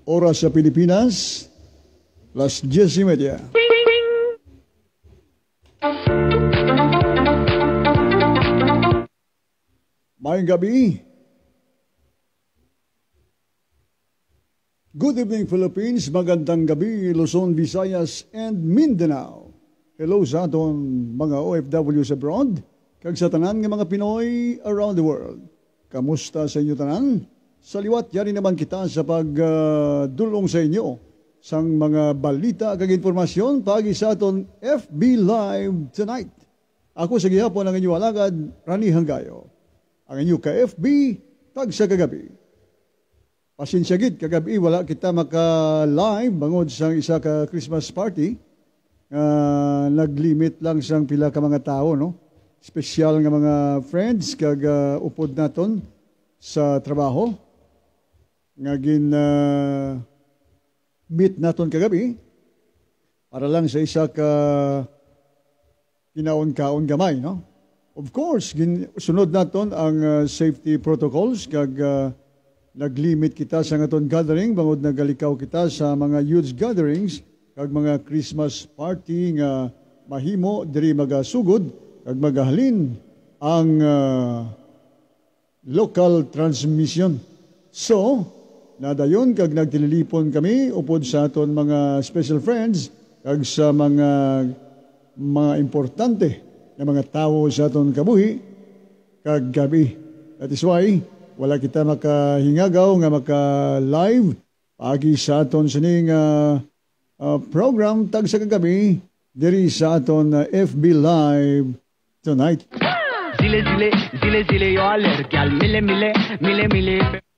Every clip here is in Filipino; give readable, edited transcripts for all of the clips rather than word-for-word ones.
Oras sa Pilipinas, las 10:30. Mayong gabi. Good evening, Philippines. Magandang gabi, Luzon, Visayas, and Mindanao. Hello sa aton mga OFWs abroad, kag sa tanan ng mga Pinoy around the world. Kamusta sa inyo tanan? Sa liwat, yari naman kita sa pagdulong sa inyo sang mga balita kag informasyon pagi sa aton FB Live tonight. Ako sa gihapon ang inyong alagad, Rani Hanggayo. Ang inyong ka-FB, tag sa kagabi. Pasensya gid, kagabi wala kita maka-live bangod sa isa ka Christmas party. Naglimit lang sang pila ka mga tao, no? Special nga mga friends kag upod naton sa trabaho. Nga meet naton kagabi para lang sa isa ka kinaon-kaon gamay, no? Of course, sunod naton ang safety protocols kag naglimit kita sa ngaton gathering bangod nagalikaw kita sa mga youth gatherings kag mga Christmas party nga mahimo diri magasugod kag magahalin ang local transmission. So, nadayon kag nagtililipon kami upod sa aton mga special friends kag sa mga importante nga mga tao sa aton kabuhi kag gabi. That is why wala kita makahingagaw nga maka-live pagi sa aton sining program tag sa kagabi diri sa aton FB Live tonight.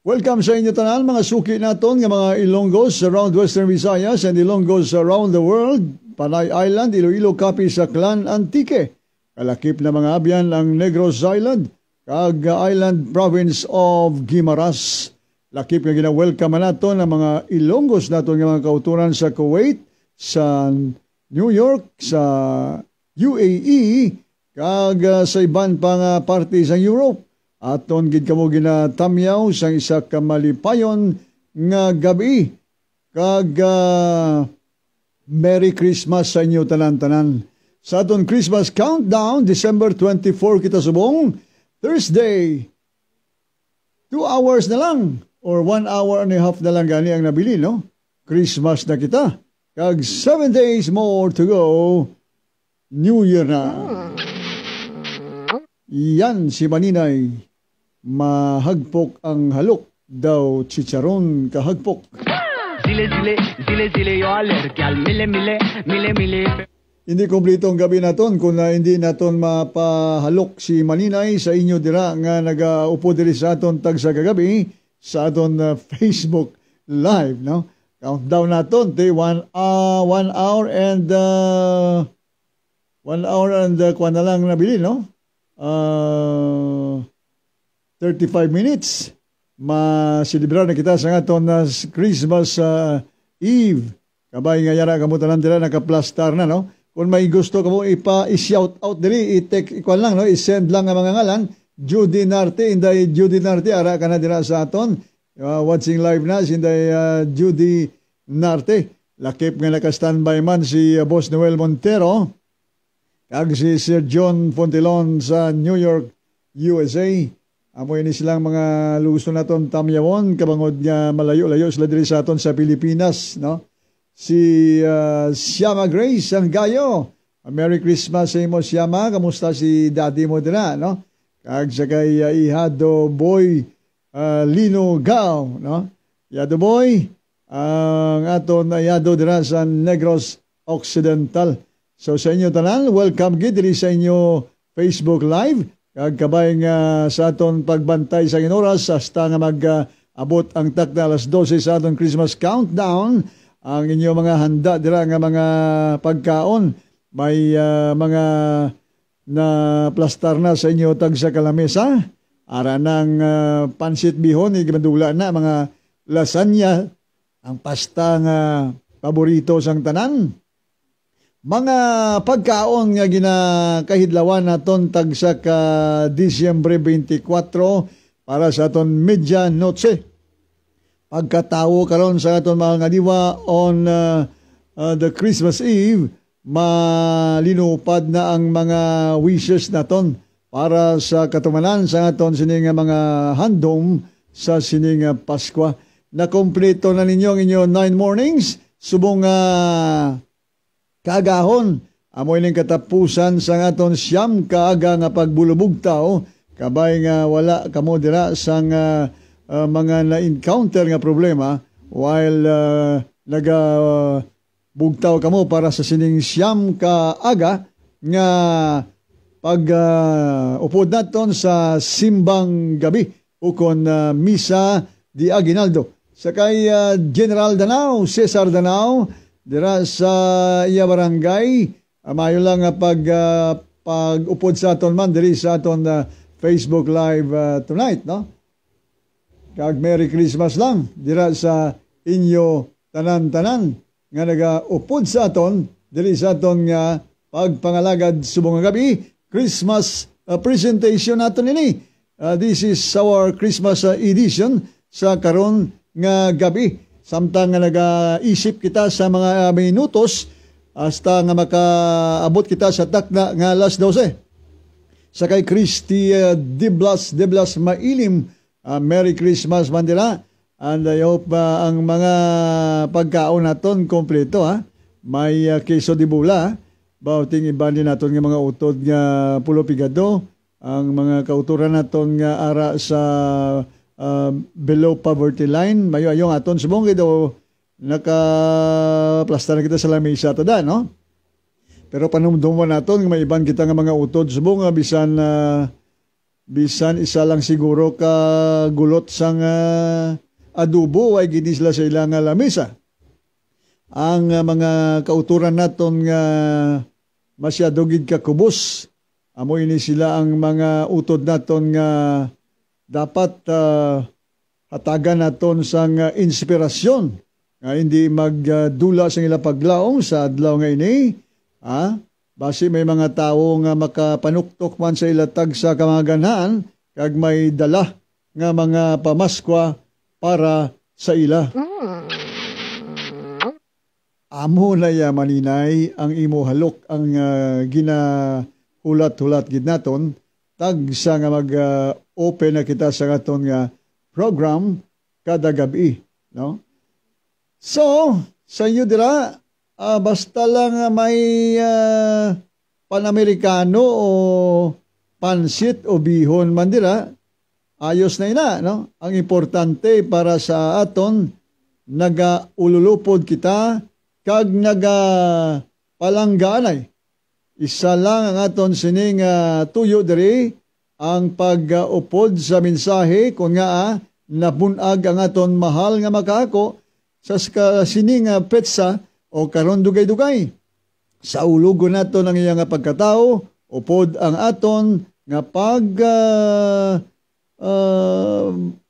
Welcome sa inyo tanan mga suki naton nga mga Ilonggos around Western Visayas and Ilonggos around the world. Panay Island, Iloilo, Capi sa Clan Antique. Kalakip na mga abyan ang Negros Island, kag Island Province of Guimaras. Lakip nga gina-welcome nato ng mga Ilonggos nato nga mga kauturan sa Kuwait, sa New York, sa UAE, kag sa iban pa nga parte sa Europe. Aton gid kamo ginatamyaw sa isa ka malipayon nga gabi. Kag Merry Christmas sa inyo tanan-tanan. Sa aton Christmas countdown, December 24 kita subong, Thursday. 2 hours na lang or 1 hour and a half na lang gani ang nabili, no? Christmas na kita. Kag 7 days more to go, New Year na. Yan si Maninay, mahagpok ang halok, daw chicharon kahagpok. Hindi kompleto ang gabi naton kung hindi naton mapahalok si Maninay sa inyo dira nga nagaupo diri sa aton tag sa kagabi sa aton Facebook Live, no? Countdown naton te 1 hour and 1 hour and kuha na lang nabili, no? 35 minutes. Masilibrar na kita sa aton Christmas Eve. Kabay nga yara kamo tanan dira naka-plastar na, no? Kung may gusto kamo i-shout out diri, i-text ikuan lang, no? I-send lang ang mga ngalan. Judy Narte, inday Judy Narte ara kana dira sa aton. Watching live na sinday Judy Narte. Lakip nga naka-standby man si Boss Noel Montero. Kag si Sir John Fontelon sa New York, USA. Amoy ni silang mga luso naton tamyawon kabangod nga malayo-layo sila diri sa aton sa Pilipinas, no? Si Siama Grace ang gayo. Merry Christmas sa imo, Siama. Kamusta si daddy mo dira, no? Kag sa kay Ihado Boy Lino Gao, no? Ihado Boy ang aton Ihado dira sa Negros Occidental. So sa inyo tanan, welcome gid diri sa inyo Facebook Live. Kag kabay nga sa aton pagbantay sa oras hasta nga mag-abot ang takda alas 12 sa aton Christmas countdown. Ang inyo mga handa dira nga mga pagkaon, may mga na plastar na sa inyo tag sa kalamesa. Ara ng pansit bihon, igmadula na mga lasagna, ang pasta nga paborito sang tanan. Mga pagkaon nga ginakahidlawan naton tag sa ka Disyembre 24 para sa aton media noche. pagkatawo karon sa aton mga nga diwa on the Christmas Eve, malinupad na ang mga wishes naton para sa katumanan sa aton sining mga handom sa sining Pasko. Nakompleto na ninyo ang inyo 9 mornings subong kaagahon. Amoy ning katapusan sa aton siyam kaaga nga pagbulubog tao, kabay nga wala kamo dira sang mga na-encounter nga problema while bugtaw kamo para sa sining siyam kaaga nga pag upod naton sa simbang gabi ukon misa di Aguinaldo. Sakay General Danao, Cesar Danao, dira sa iya barangay. Mayo lang pag-upod sa aton man diri sa aton Facebook Live tonight, no? Kag Merry Christmas lang dira sa inyo tanan-tanan nga naga-upod sa aton diri sa aton nga pagpangalagad subong nga gabi, Christmas presentation naton ini. This is our Christmas edition sa karon nga gabi. Samtang nga naga-isip kita sa mga minutos hasta nga makaabot kita sa takna nga alas 12. Sakay Christy de Blas Mailim, Merry Christmas Mandela. And I hope ang mga pagkaon naton kompleto, ha. May queso de bula, bauting iban din naton nga mga utod nga pulo pigado, ang mga kauturan naton nga ara sa below poverty line, mayo ayong aton subong do nakaplastar na kita sa lamesa tada, no? Pero panumduman naton may iban kita nga mga utod subong bisan isa lang siguro ka gulot sang adobo ay gini sila sa ilang lamesa. Ang mga kauturan naton nga masyado gid ka kubos, amoy ni sila ang mga utod naton nga dapat hatagan naton sang inspirasyon nga hindi magdula sa ilang paglaong sa adlaw nga ini, basi may mga tawo nga makapanuktok man sa ilatag sa kamaganahan kag may dala nga mga pamaskwa para sa ila. Amo na ya maninay ang imo halok ang ginahulat-hulat gid naton tag sa nga mag-open na kita sa aton nga program kada gabi, no? So, sa inyo dira, basta lang may Panamericano o pansit o bihon man dira, ayos na ina, no? Ang importante para sa aton, naga-ululupod kita, kag naga-palangganay. Isa lang ang aton sining tuyo diri, ang pag-upod sa mensahe, kung nga nabunag ang aton mahal nga makaako, sa sining petsa o karon dugay-dugay. Sa ulugo nato ng iyang pagkatao, upod ang aton nga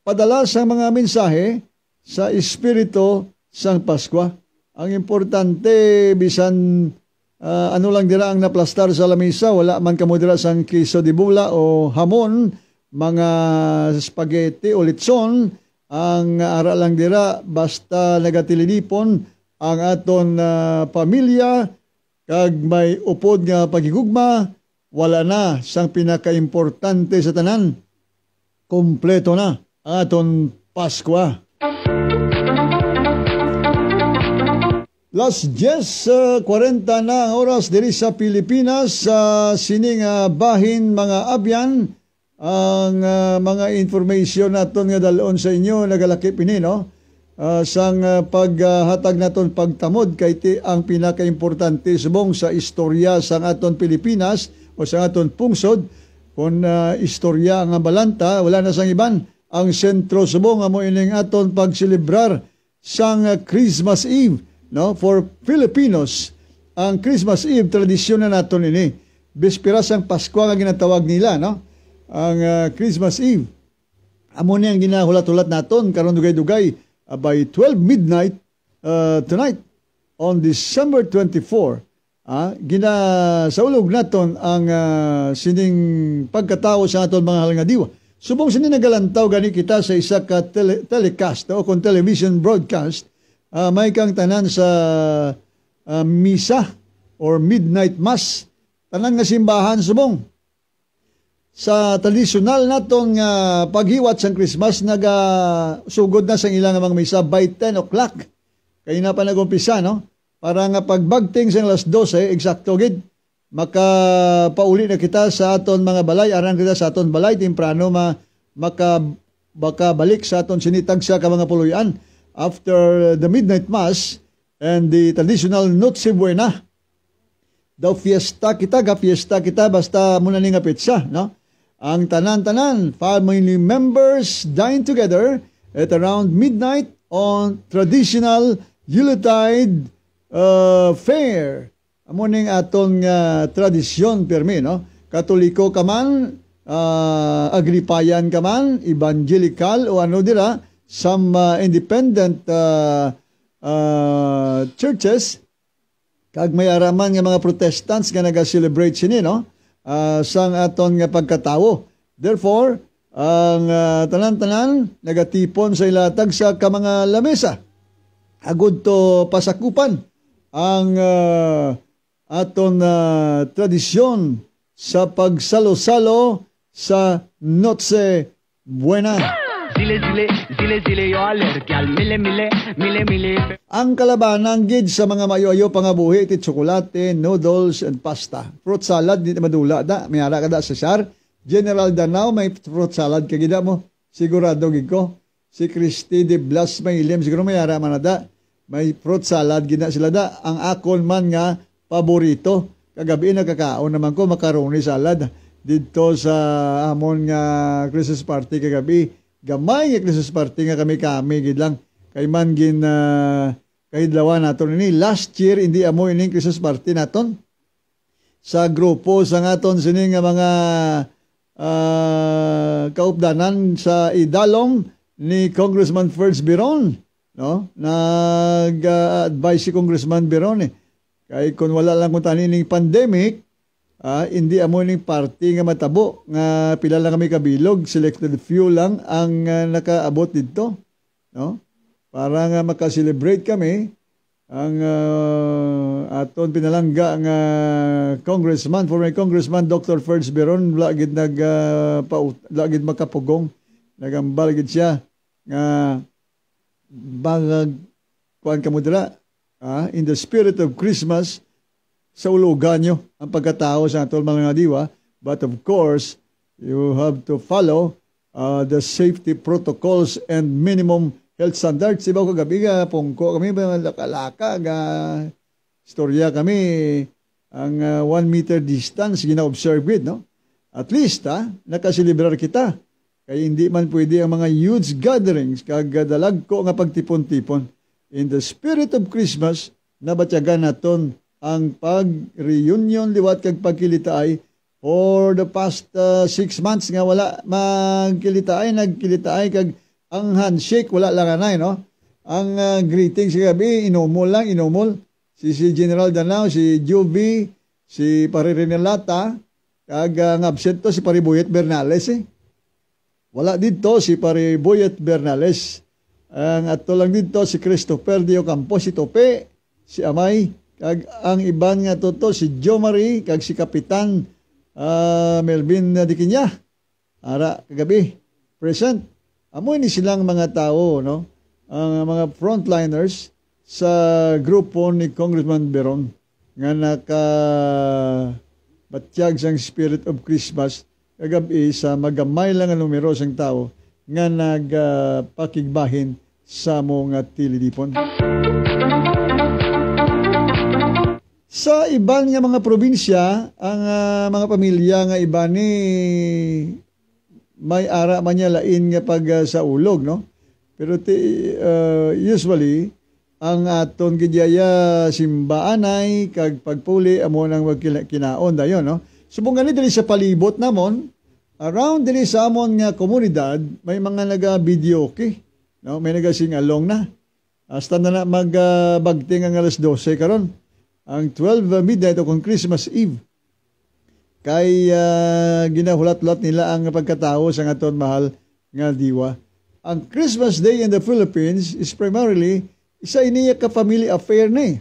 padala sa mga mensahe sa Espiritu sang Paskwa. Ang importante, bisan ano lang dira ang naplastar sa lamesa, wala man kamo dira sang queso de bula o hamon, mga spaghetti o litson, ang ara lang dira basta nagatilinipon ang aton pamilya kag may upod nga pagigugma, wala na sang pinakaimportante sa tanan, kompleto na ang aton Paskwa. Las 10:40 na ang oras diri sa Pilipinas, sa sining bahin mga abyan. Ang mga information naton nga dalon sa inyo nagalakip ini, no? Sang paghatag naton pagtamod kay ti ang pinakaimportante subong sa istorya sang aton Pilipinas o sa aton pungsod. Kung istorya nga balanta, wala na sang iban. Ang sentro subong amo ining aton pagselebrar sang Christmas Eve, no? For Filipinos, ang Christmas Eve tradisyon na naton ini. Bispera sang Pasko nga ginatawag nila, no? Ang Christmas Eve. Amo ni ang ginahulat-hulat naton karon dugay-dugay by 12 midnight tonight on December 24. Ginasaulog naton ang sining pagkatao sa aton mga halangadiwa. Subong sini nagalantaw gani kita sa isa ka telecast o kung television broadcast, may kang tanan sa misa or midnight mass, tanan nga simbahan subong. Sa tradisyonal natong paghiwat sa Christmas, sugod na sa ilang mga misa by 10 o'clock. Kaya na pa nag-umpisa, no? Para nga pagbagting sa alas 12, eksakto gid, makapauli na kita sa aton mga balay, aran kita sa aton balay, temprano makabalik sa aton sinitag sa ka mga puluyan after the midnight mass and the traditional Noche Buena. Daw fiesta kita basta muna ni nga pizza, no? Ang tanan-tanan, family members dine together at around midnight on traditional Yuletide fair. Amuning atong tradisyon permi, no? Katoliko ka man, Agripayan ka man, evangelical o ano dira, some independent churches, kag may araman nga mga Protestants nga naga-celebrate sini, no? Sang aton nga pagkatawo. Therefore, ang tanan-tanan nagatipon sa ilatag sa ka mga lamesa. Agud to pasakupan ang aton tradisyon sa pagsalo-salo sa Noche Buena. Ang kalabanang gid sa mga mayo-ayo pangabuhi iti tsokolate, noodles, and pasta. Fruit salad, di madula da. May ara ka da sa Sar. General Danao, may fruit salad ka gida mo. Sigurado gid ko. Si Christy de Blas may ilim. Siguro may ara man na da. May fruit salad gina sila da. Ang akon man nga paborito. Kagabi nakakaon naman ko macaroni salad. Dito sa amon nga Christmas party kagabi. Gamay nga Christmas party nga kami gid lang. Kay man gin kahit lawa naton ini last year hindi amo ining Christmas party naton sa grupo sa ngaton sini nga mga kaupdanan sa idalom ni Congressman Ferds Biron, no? Nag-advise si Congressman Biron kay kung wala lang kung tani ning pandemic, hindi amo ning party nga matabo nga pila lang kami kabilog, selected few lang ang nakaabot dito, no? Para nga maka-celebrate kami ang aton pinalangga nga congressman, former congressman Dr. Ferds Biron, lagid lagid makapugong, nagambal gid siya nga bangag kuan kamo dira in the spirit of Christmas sa ulugan nyo ang pagkatao sa aton mga diwa, but of course you have to follow the safety protocols and minimum health standards. Ibaw kagabi nga, pungko kami, laka-laka, istorya kami, ang 1 meter distance, gina-observe with, no? At least, nakasilibrar kita. Kaya hindi man pwede ang mga huge gatherings, kagadalag ko nga pagtipon-tipon. In the spirit of Christmas, nabatyagan naton ang pag-reunion liwat kag pagkilitaay for the past 6 months nga wala magkilitaay, nagkilitaay kag ang handshake, wala lang anay, no? Ang greetings gabi, inomol lang, inomol. Si General Danao, si Jovi, si Pare Renelata, kag ang absent to si Pare Boyet Bernales, Wala dito si Pare Boyet Bernales. Ang ato lang dito si Christopher Dio Campos, si Tope, si Amay, kag ang iban nga toto si Jo Marie, kag si Kapitan Melvin Dikinya. Ara, kagabi, present. Amoy ni silang mga tao, no? Ang mga frontliners sa grupo ni Congressman Beron nga nakabatyag sang Spirit of Christmas kagabi sa magamay lang ang numero sang tao nga nagpakigbahin sa mga tilidipon. Sa iban nga mga probinsya, ang mga pamilya nga iba ni may ara man niya lain nga pag sa ulog, no? Pero usually ang aton gidya simbaanay kag pagpuli amo nang kinaon dayon, no? Subong gani diri sa palibot namon, around diri sa amon nga komunidad may mga naga-video okay, no? May naga-sing along na. Hasta na magbagting ang alas 12 karon. Ang 12 midnight o kung Christmas Eve. kay ginahulat-hulat nila ang pagkatao sa aton mahal nga diwa. Ang Christmas Day in the Philippines is primarily isa iniya ka family affair na.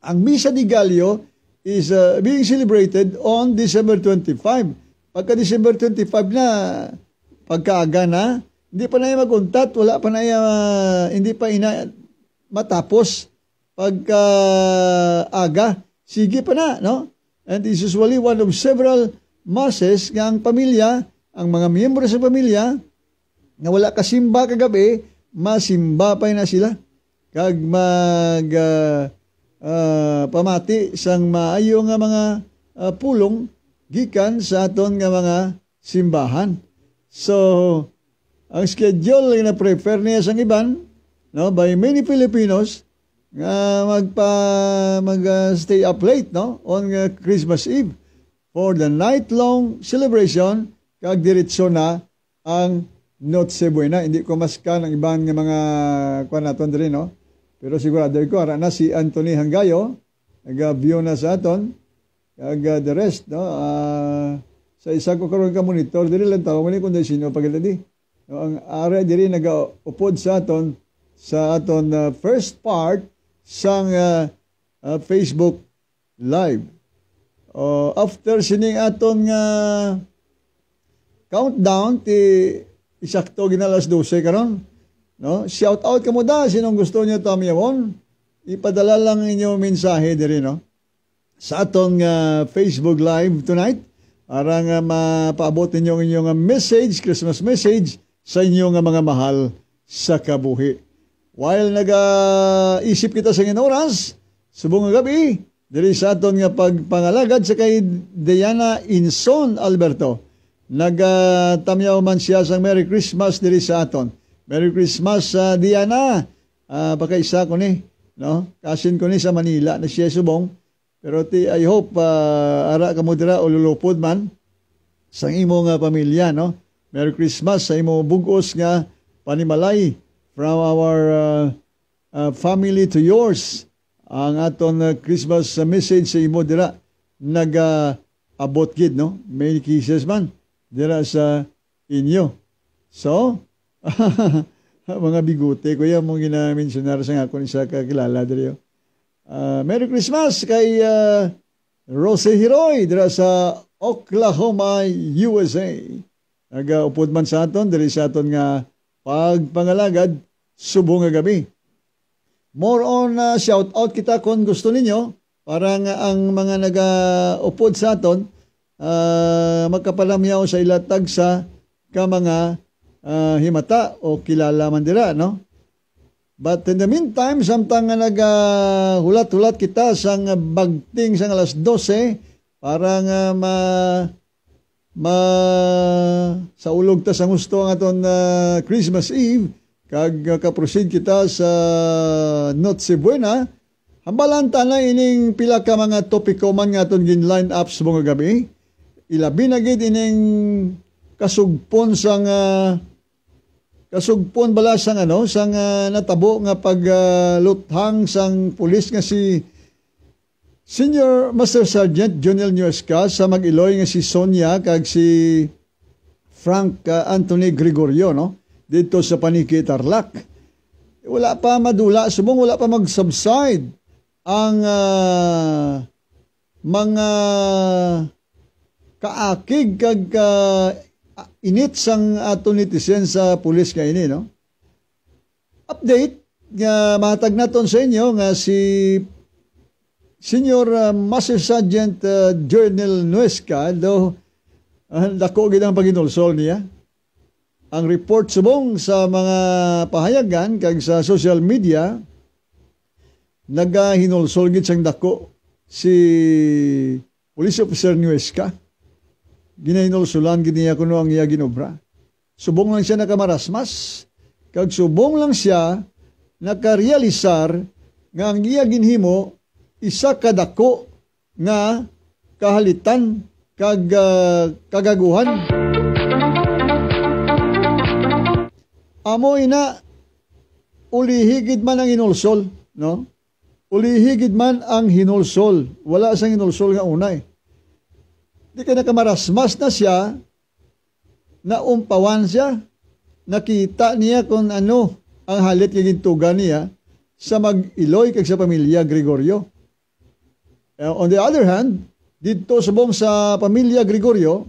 Ang Misa de Gallo is being celebrated on December 25. Pagka December 25 na, pagkaaga na, hindi pa na maguntat, wala pa na hindi pa matapos pagkaaga. Sige pa na, no? And this is usually one of several masses nga ang pamilya, ang mga miyembro sa pamilya, na wala kasimba kagabi, masimba pa na sila. Kag pamati sang maayo nga mga pulong gikan sa aton nga mga simbahan. So, ang schedule na prefer niya sang iban, no, by many Filipinos nga mag-stay up late, no, on Christmas Eve for the night-long celebration, kag diretso na ang Noche Buena. Hindi ko maskan ang ibang mga kuan naton diri, no, pero sigurado ko ara na si Anthony Hangayo nag-view na sa aton, kag the rest, no, sa isa ko karon ka monitor diri lang tawo man kun sino pagiladi, no, ang ara diri nagaupod sa aton first part sang Facebook live. After sining aton nga countdown ti isakto ginalas 12 karon, no, shout out kamo da sinong gusto niyo tamyawon, ipadala lang inyo mensahe diri, no, sa aton Facebook live tonight para nga mapaabot ninyo ang inyong message, Christmas message sa inyong mga mahal sa kabuhi. While nag-isip kita sa oras, subong nga gabi, diri sa aton nga pagpangalagad sa kay Diana Inson Alberto. Nagtamyaw man siya sa Merry Christmas diri sa aton. Merry Christmas, Diana. Pakaisa ko ni, no? Kasin ko ni sa Manila na siya subong. Pero I hope ara ka mo dira o lulupod man sa imo nga pamilya, no? Merry Christmas sa imo bugos nga panimalay from our family to yours. Ang aton Christmas message sa imo dira nag-abot gid, no? May kisses man dira sa inyo. So, mga bigote ko yan mong ginamensionar sa nga kung isa kakilala diri. Merry Christmas kay Rose Hiroy dira sa Oklahoma, USA. Nag-upod man sa aton diri sa aton nga pagpangalagad subong nga gabi. More on shout out kita kung gusto ninyo para nga ang mga nag-upod sa aton magkapalamyaw sa ilatag sa ka mga himata o kilala man dira, no? But in the meantime, samtang nga nag-hulat-hulat kita sang bagting sang alas 12 para nga sa ulog ta sang gusto ang aton Christmas Eve, kag kaproceed kita sa Noche Buena, hambalanta na ining pila ka mga topiko man nga aton gin-line up sa mga gabi. Ilabi na gid ining kasugpon sang kasugpon bala sang sang natabo nga pagluthang sang pulis nga si Senior Master Sergeant Jonel Nuesca sa Mag-Iloy nga si Sonia kag si Frank Anthony Gregorio, no, dito sa Paniki Tarlac. Wala pa madula, subong wala pa mag-subside ang mga kaakig kag init sang ato netizen sa pulis nga ini, no. Update nga matag naton sa inyo nga si Senior Master Sergeant Jonel Nuesca do dako gid ang paginulsol niya. Ang report subong sa mga pahayagan kag sa social media nagahinulsol gid sang dako si Police Officer Nuesca. Ginahinulsulan gid niya kuno ang iya ginobra. Subong lang siya nakamarasmas, kag subong lang siya nakarealisar nga ang iya ginhimo isa kadako nga kahalitan kag kagaguhan. Amo ina ulihigid man ang hinulsol, no? Ulihigid man ang hinulsol. Wala sang hinulsol nga unay. Di ka nakamarasmas na siya, naumpawan siya, nakita niya kung ano ang halit kagintugan niya sa mag-iloy kag sa pamilya Gregorio. On the other hand, dito subong sa pamilya Gregorio,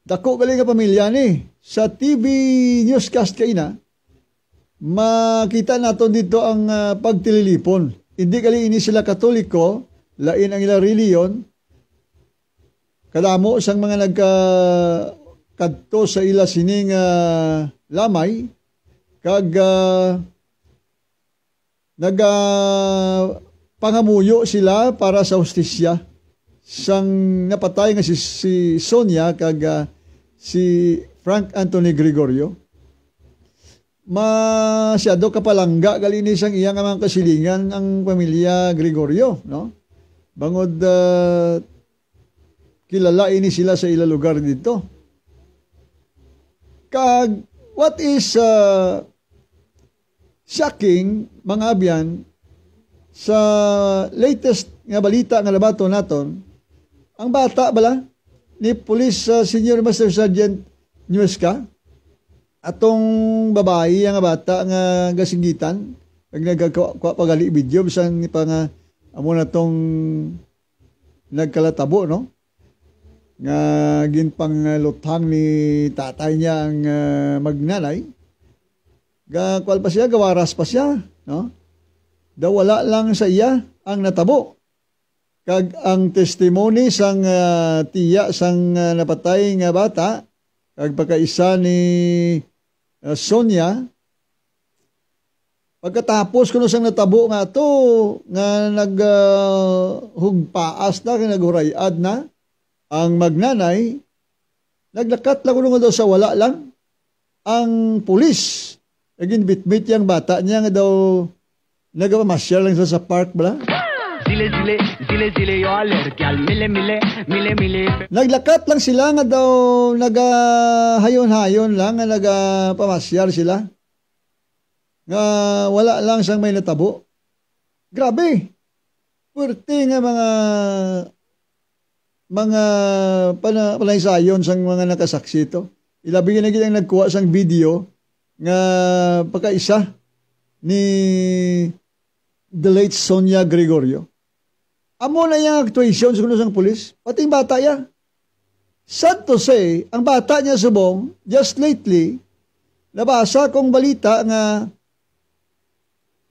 dako gali nga pamilya ni sa TV newscast kay na makita nato dito ang pagtililipon. Hindi gali ini sila Katoliko, lain ang ilang reliyon. Kadamo sang mga nagkadto sa ila sining lamay kag pangamuyo sila para sa hustisya sang napatay nga si Sonia kag si Frank Anthony Gregorio. Masyado kapalangga galini sang iyang mga kasilingan ang pamilya Gregorio, no? Bangod kilala ini sila sa ila lugar dito. Kag what is shocking mga abyan sa latest nga balita nga labato naton, ang bata bala ni Police Senior Master Sergeant Nuesca, atong babae nga bata nga gasingitan, pag nagkakuha pagali video, bisan pa nga amo na tong nagkalatabo, no? Nga ginpang luthang ni tatay niya ang magnanay. Gakwal pa siya, gawaras pa siya, no? Daw wala lang sa iya ang natabo. Kag ang testimony sang tiya sang napatay nga bata, kag pagkaisa ni Sonia, pagkatapos kuno sang natabo nga to nga naghugpaas na, naghurayad na ang magnanay, naglakat lang kuno nga daw sa wala lang ang pulis. Agin bitbit yang bata niya nga daw nagpamasyal lang sa park bala. Naglakat lang sila nga daw nagahayon-hayon lang nga nagapamasyal sila. Nga wala lang sang may natabo. Grabe. Puwerte nga mga panaysayon sang mga nakasaksi ito. Ilabi na ang nagkuha sang video nga pagkaisa ni the late Sonia Gregorio. Amo na yung actuation sa kunusang pulis, pati yung bata niya. Sad to say, ang bata niya subong, just lately, nabasa kong balita nga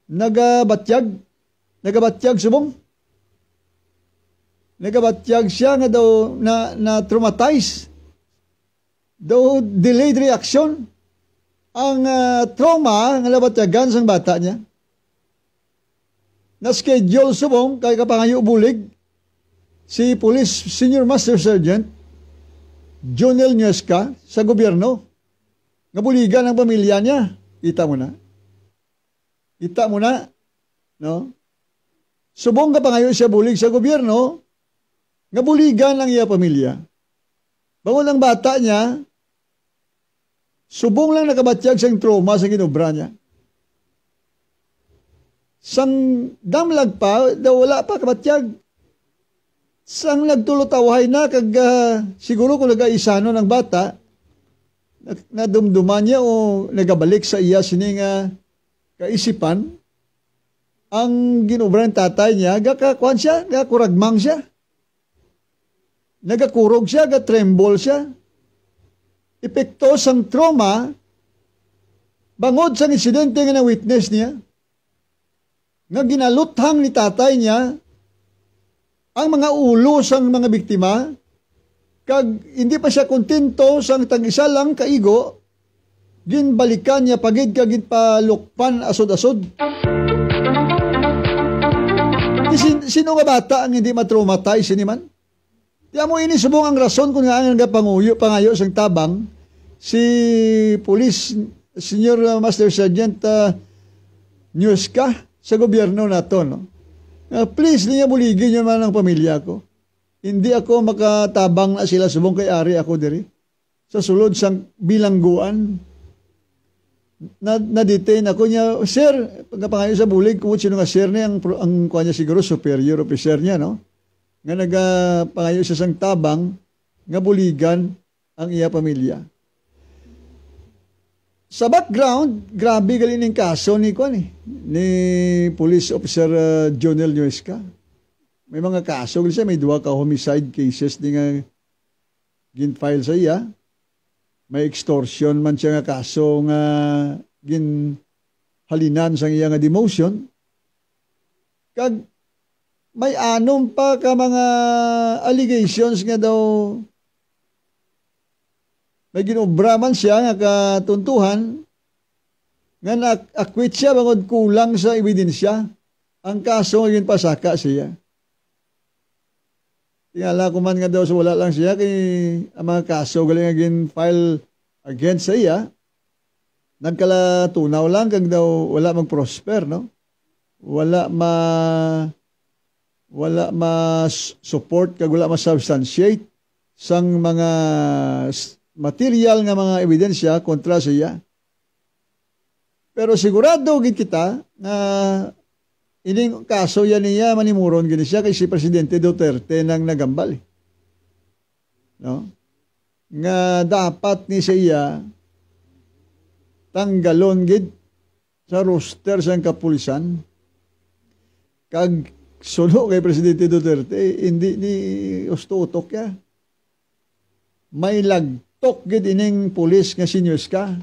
nagabatyag subong. Nagabatyag siya nga daw na traumatize. Daw delayed reaction. Ang trauma nga nabatyagan sang bata niya. Na-schedule subong kay kapangayo bulig si Police Senior Master Sergeant Jonel Nuesca sa gobyerno. Nabuligan ang pamilya niya. Kita mo na. No? Subong kapangayo siya bulig sa gobyerno, nabuligan ang iya pamilya. Bangon ang bata niya, subong lang nakabatyag sang trauma sa ginobra niya. Sang damlag pa, daw wala pa kabatyag. Sang nagtulutawahay na, kag siguro kung nag-aisano ng bata, nadumduman niya o nagabalik sa iya sining kaisipan, ang ginobra ng tatay niya, gakakuan siya, gakuragmang siya. Nagakurog siya, gatremble siya. Epekto sang trauma, bangod sang insidente nga na-witness niya, nga ginaluthang ni tatay niya ang mga ulo sang mga biktima, kag hindi pa siya kontento sang tag-isa lang kaigo, ginbalikan niya pagid kag ginpalukpan asod-asod. Sino nga bata ang hindi matraumatize ni man? Tiyan mo ini subong ang rason kung nga ang pangayo sang tabang si Police Senior Master Sergeant Nuesca sa gobyerno nato, no? Please, niya buligin nyo man ang pamilya ko. Hindi ako makatabang na sila subong kay ari ako diri. Sa sulod sang bilangguan, na-detain ako niya, sir, pagkapangayon sa bulig, kung sino nga sir niya, ang kuha niya siguro, superior officer niya, no? nga nagapangayo siya sang tabang nga buligan ang iya pamilya. Sa background, grabe galing ng kaso ni Police Officer Jonel Nuesca. May mga kaso siya, may 2 ka homicide cases di nga gin-file sa iya. May extortion man siya nga kaso nga halinan sa iya nga demotion. Kag may anom pa ka mga allegations nga daw may ginobra man siya nga katuntuhan nga na-acquit siya bangod kulang sa ebidensya. Ang kaso nga pasaka siya. Tingala ko man nga daw sa wala lang siya kay ang mga kaso galing nga file against sa iya. Nagkalatunaw lang kag daw wala mag-prosper, no? Wala support kag wala ma-substantiate sang mga material nga mga ebidensya kontra sa iya. Pero sigurado gid kita na ining kaso yan niya manimuron gini siya kay si Presidente Duterte nang nagambal. No? Nga dapat ni siya tanggalon gid sa roster sa kapulisan. Kag suno kay Presidente Duterte, hindi ni usto-utok ya. May lagtok gid ining pulis nga si Nuesca.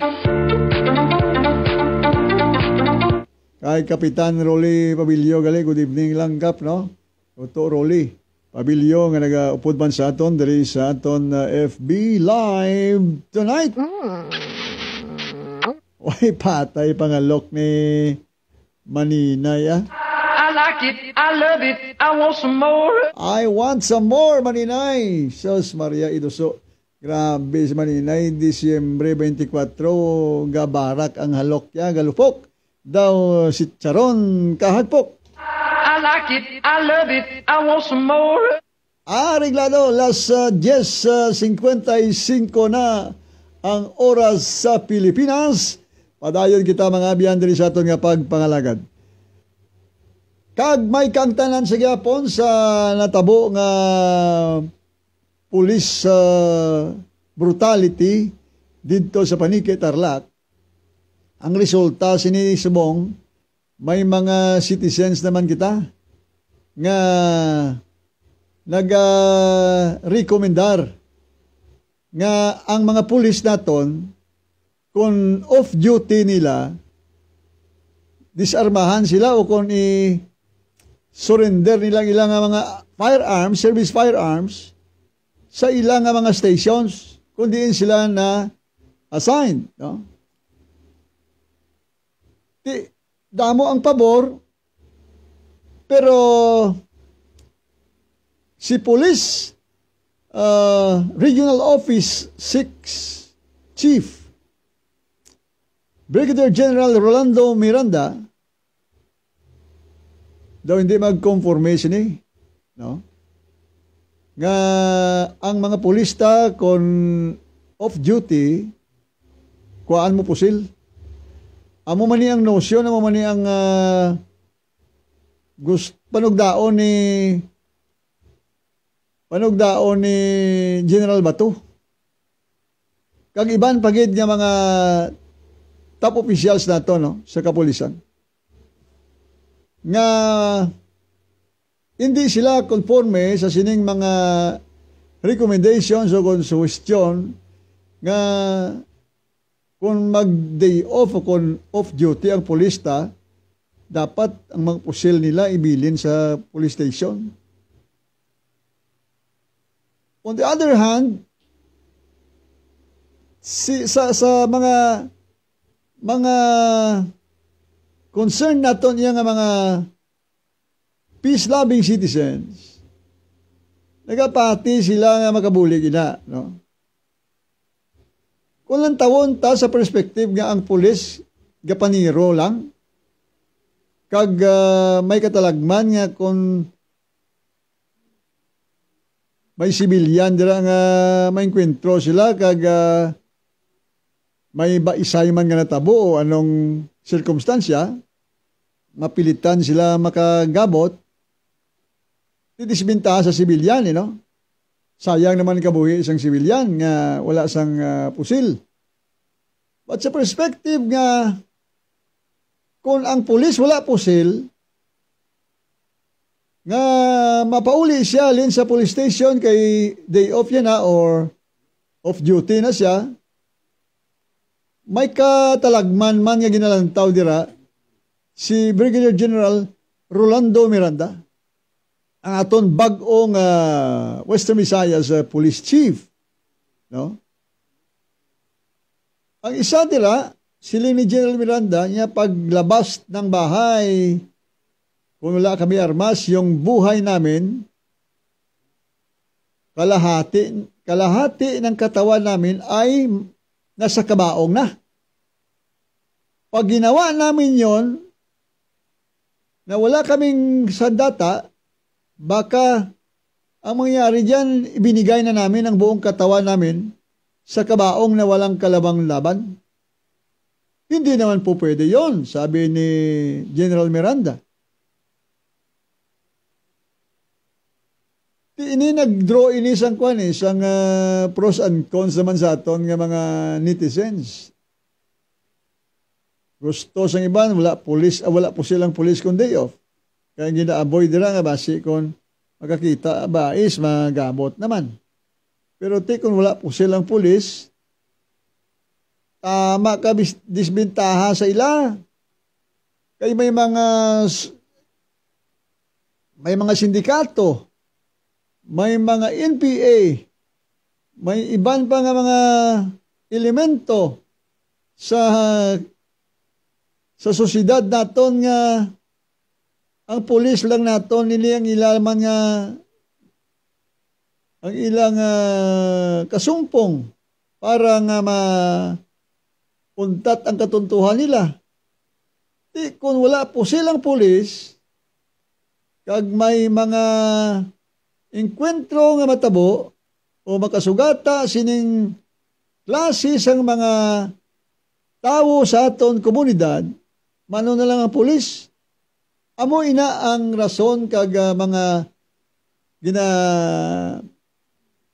Kay Kapitan Rolly Pabilio gali, good evening lang kap, no? Oto Rolly Pabilio nga nagaupod man sa aton diri sa aton FB live tonight. Way patay pangalok ni Maninay ah. I like it, I love it, I want some more. I want some more, Maninay. Sos Maria Idoso. Grabe si Maninay, Disyembre 24, gabarak ang halok ya, galupok. Daw si Charon kahagpok. I like it, I love it, I want some more. Reglado, las 10:55 na ang oras sa Pilipinas. Padayon kita mga abiyan diri sa aton nga pagpangalagad. Kag may kang tanan sa gyapon sa natabo nga police brutality didto sa Panique, Tarlac. Ang resulta sini subong may mga citizens naman kita nga naga-rekomendar nga ang mga pulis naton kung off-duty nila disarmahan sila o kung i-surrender nila ilang mga firearms, service firearms sa ilang mga stations kung diin sila na assigned, no? Damo ang pabor, pero si Police Regional Office 6 Chief Brigadier General Rolando Miranda daw hindi mag-conformation no? Nga ang mga pulista kung off-duty kuhaan mo pusil. Amo man ni ang nosyon, amo man ni ang panugdaon ni General Bato. Kag iban pagid nga mga top officials nato, no, sa kapulisan. Nga hindi sila conforme sa sining mga recommendations o suggestion nga kung mag-day off o kung off-duty ang pulista, dapat ang mga pusil nila ibilin sa police station. On the other hand, sa mga concern naton yung mga peace-loving citizens, nagapati sila nga makabulig ina, no? Kung lang tawon ta sa perspective nga ang pulis gapaniro lang, kag may katalagman nga kung may sibilyan dira nga may enkwentro sila kag may baisay man nga natabo o anong sirkumstansya, mapilitan sila makagabot, didisbintaha sa sibilyan, no? Sayang naman kabuhi isang sibilyan nga wala sang pusil. But sa perspective nga, kung ang pulis wala pusil, nga mapauli siya alin sa police station kay day off yan na or off duty na siya, may katalagman man nga ginalantaw dira si Brigadier General Rolando Miranda, ang aton bag-ong Western Visayas Police Chief, no? Ang isa dira, sila ni General Miranda, niya paglabas ng bahay, kung wala kami armas, yung buhay namin, kalahati ng katawan namin ay nasa kabaong na. Pag ginawa namin yon, na wala kaming sandata, baka ang mangyari dyan, ibinigay na namin ang buong katawan namin sa kabaong na walang kalabang laban. Hindi naman po pwede yon, sabi ni General Miranda. Ini nag-draw ini isang kwan, isang pros and cons naman sa aton nga mga netizens. Gusto sang iban, wala po silang pulis kung day off. Kaya gina-avoid nila nga basi kung makakita, bais, magabot naman. Pero kung wala po silang pulis, tama ka disbintaha sa ila. Kaya may mga sindikato, may mga NPA, may iban pa nga mga elemento sa sosyedad naton nga ang pulis lang naton nili ang ilaman nga ang ilang kasumpong para nga mapuntat ang katuntuhan nila. Kung wala po silang pulis, kag may mga enkwentro nga matabo o makasugata sining klase sang mga tao sa aton komunidad, mano na lang ang pulis. Amo ina ang rason kag mga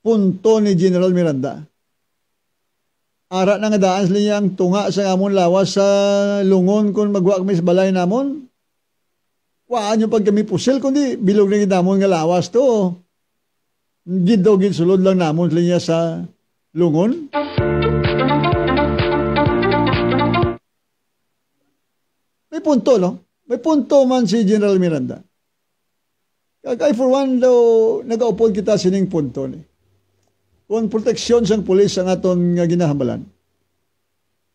punto ni General Miranda. Ara na nga daan sila niyang tunga sa amon lawas sa lungon kung magwa kami sa balay namon. Waan yung pag kami pusil, kundi bilog na ginamon nga lawas to. Gid sulod lang namon sila niya sa lungon. May punto, no? May punto man si General Miranda. Kagay for one daw, nag-aupod kita sining punto ni. Kung proteksyon sang pulis ang aton nga ginahambalan.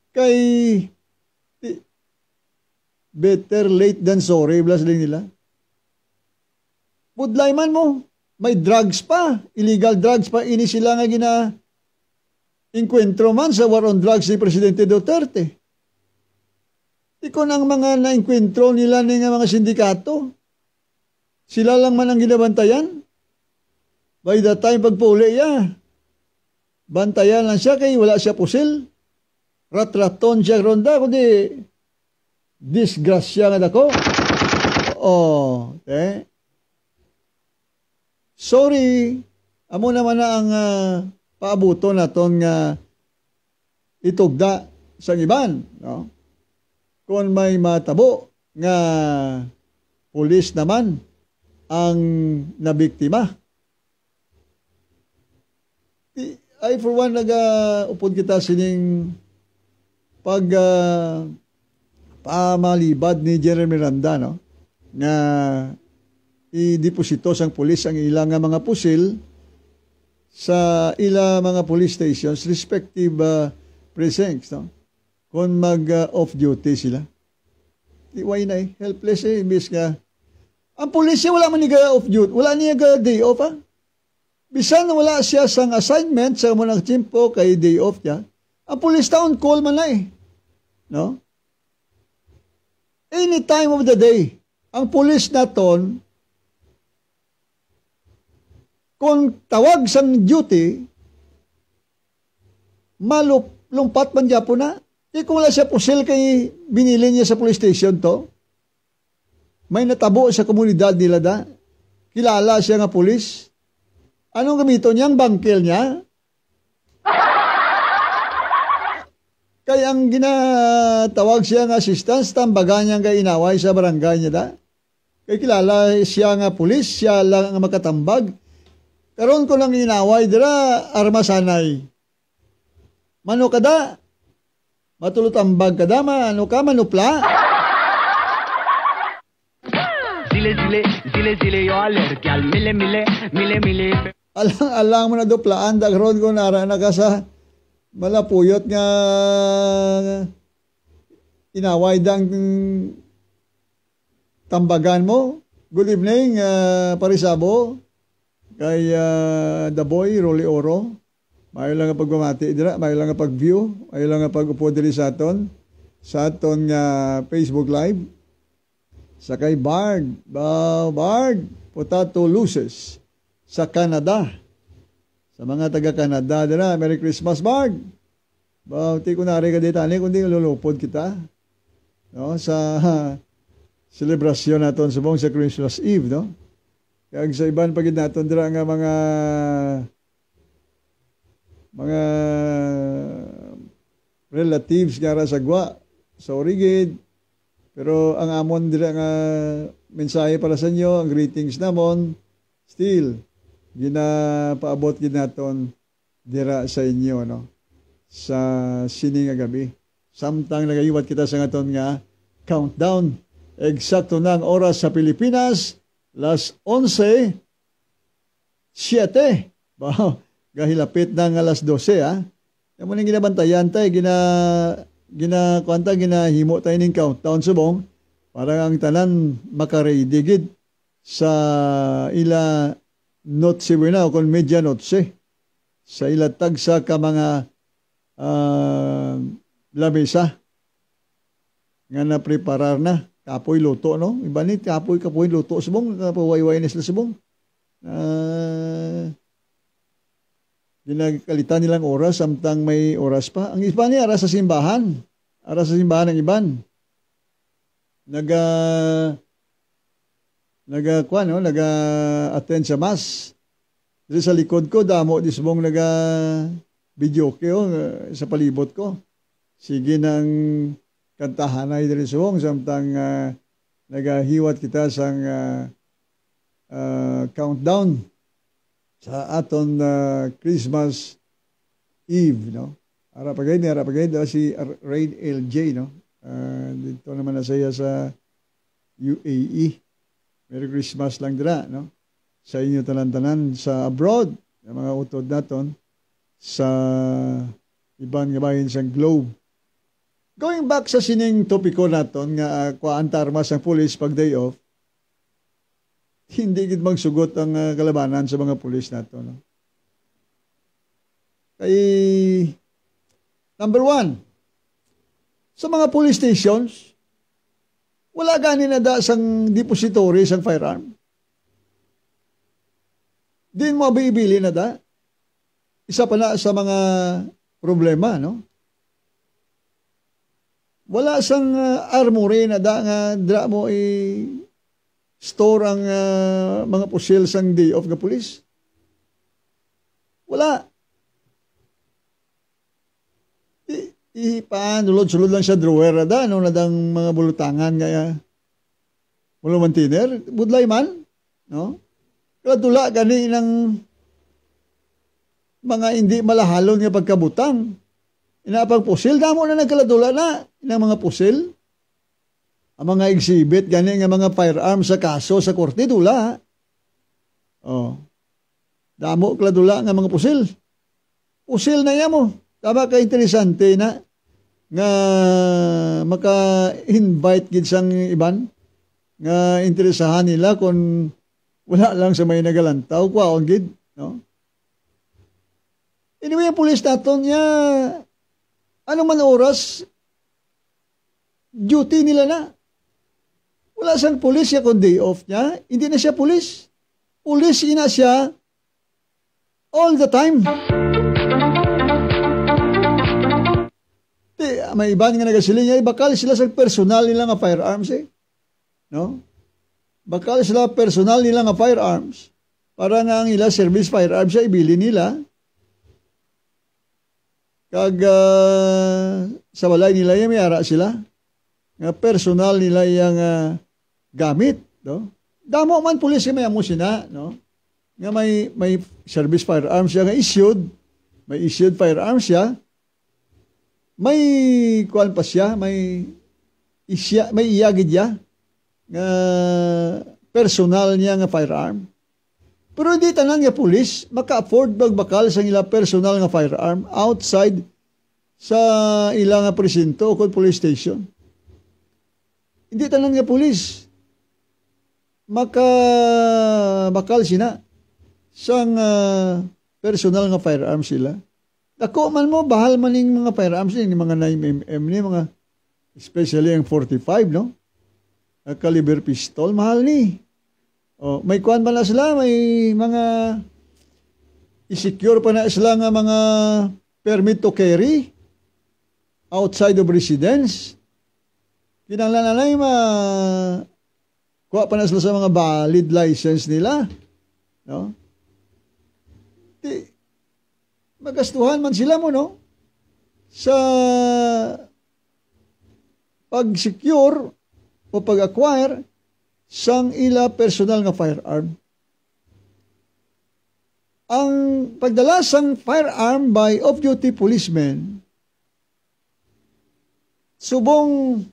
Kay better late than sorry, blas din nila. Budlay man mo, may drugs pa, illegal drugs pa, ini sila nga enkwentro man sa war on drugs ni Presidente Duterte. Ikon ang mga na-enkwentro nila ng mga sindikato. Sila lang man ang ginabantayan. By the time pagpuli bantayan lang siya kay wala siya pusil. Ratraton siya ronda, kundi disgrasya nga dako. Sorry, amo naman na ang paabuto naton nga itugda sa iban, no? Kung may matabo nga pulis naman ang nabiktima. I for one upod kita sining pamalibad ni General Miranda, no? Nga i-deposito sang pulis ang ilang mga pusil sa ilang mga police stations, respective precincts, no? Kung mag-off duty sila. Why na helpless imbis nga. Ang pulis siya wala man niya off duty, wala niya day off Bisan wala siya sang assignment sa munang timpo kay day off niya. Ang pulis taon call man na no? Any time of the day, ang pulis naton kung tawag sang duty, lumpat man dyan po na. Kung wala siya pusil kay binili niya sa police station to, may natabo sa komunidad nila da. kilala siya nga pulis. Anong gamito niya? Ang bangkel niya? Kaya ang ginatawag siya nga assistance, tambagan niya nga inaway sa barangay niya da. Kaya kilala siya nga pulis, siya lang nga makatambag. Karon ko lang inaway, dira arma sanay. Mano ka da? Matulutambag ka da, mano ka, manupla? Zile, yo alergial, mile. Alang mo na duplaan, dagron ko nara na ka sa malapuyot nga inaway dang tambagan mo. Good evening, Parisabo. Kay The Boy, Rolly Oro. Mayo lang nga pagmamati dira, mayo lang nga pag-view, mayo lang nga pag-upo diri sa aton nga Facebook Live. Sakay Bard, Potato Luces sa Canada. Sa mga taga-Canada dira, Merry Christmas, Bard. Ti ko nari ka dito, kundi lulupod kita. No, sa selebrasyon naton subong sa Christmas Eve, no? Kaya sa iban pagid naton dira nga mga relatives nga sagwa sa Origid. Pero ang amon dira nga mensahe para sa inyo, ang greetings namon still ginapaabot gid naton dira sa inyo, no, sa sini nga gabi. Samtang nagayuwat kita sa ngaton nga countdown. Eksakto na ang oras sa Pilipinas, 11:07. Gahilapit na nga 12:00, ha. Amo ning ginabantayan tay ginahimo tayo ning countdown subong para ang tanan makaready gid sa ila notse buena o kon media notse sa ila tagsa ka mga lamesa nga na-preparar na kapoy luto, no? Iba ni kapoy luto subong pawayway na sila subong ginagkalitan nilang oras samtang may oras pa. Ang iba niya, ara sa simbahan ng iban. Naga-attend sa mass. Dito sa likod ko, damo di subong video ko sa palibot ko. Sige nang kantahanay dito subong samtang nagahiwat kita sang countdown sa aton Christmas Eve, no? Arapagay si Raid LJ, no? Dito naman na saya sa UAE. Merry Christmas lang dira, no? Sa inyo tanan-tanan sa abroad, yung mga utod naton sa ibang gabahin sa globe. Going back sa sining topiko naton nga kuanta armas ang pulis pag day off, hindi gid magsugot ang kalabanan sa mga pulis nato, no? Kay number 1, sa mga police stations, wala gani na da sang depository sang firearm. Din mo bibili na da. Isa pa na sa mga problema, no? Wala sang armory na da nga dra mo store ang mga pusil sang day of the police. Wala. Sulod lang sa drawer da, ano na dang mga bulutangan kaya mulumantiner, budlay man, no? Kalatula gani ng mga hindi malahalon nga pagkabutang. Inapang pusil, damo na nagkalatula na ng mga pusil. Ang mga exhibit, gani nga mga firearms sa kaso sa korte, dula. Oh. Damo kladula nga mga pusil. Pusil na yan mo. Tama ka interesante na nga maka-invite gid sang iban nga interesahan nila kung wala lang sa may nagalantaw kwaon gid, no? Anyway, ang pulis naton niya ano man oras duty nila na. Wala sang pulis siya kung day off niya. Hindi na siya pulis. Pulis ina siya all the time. May iban nga nagasiling niya, bakal sila sa personal nila nga firearms, no? bakal sila personal nila nga firearms para nga ang ila service firearms sa ibili nila. Kag sa walay nila yung may ara sila nga personal nila yung gamit, no? Damo man pulis kay may amo sina, no? Nga may service firearms siya nga issued, may issued firearms siya. May kuan pa siya, may iyagid niya nga personal niya nga firearm. Pero di tanan nga pulis maka-afford magbakal sa ila personal nga firearm outside sa ila nga presinto o police station. Hindi tanan nga pulis makabakal sina sang personal nga firearm sila. Dako man mo, bahal man yung mga firearms ni mga 9mm ni, mga especially ang 45, no? Caliber pistol, mahal ni. O, may kuan pa na sila, may mga i-secure pa na sila nga mga permit to carry outside of residence. Kinanglan na kuha pa na sila sa mga valid license nila. No? Magastuhan man sila mo, no? Sa pag-secure o pag-acquire sang ila personal nga firearm. Ang pagdala sang firearm by off-duty policemen subong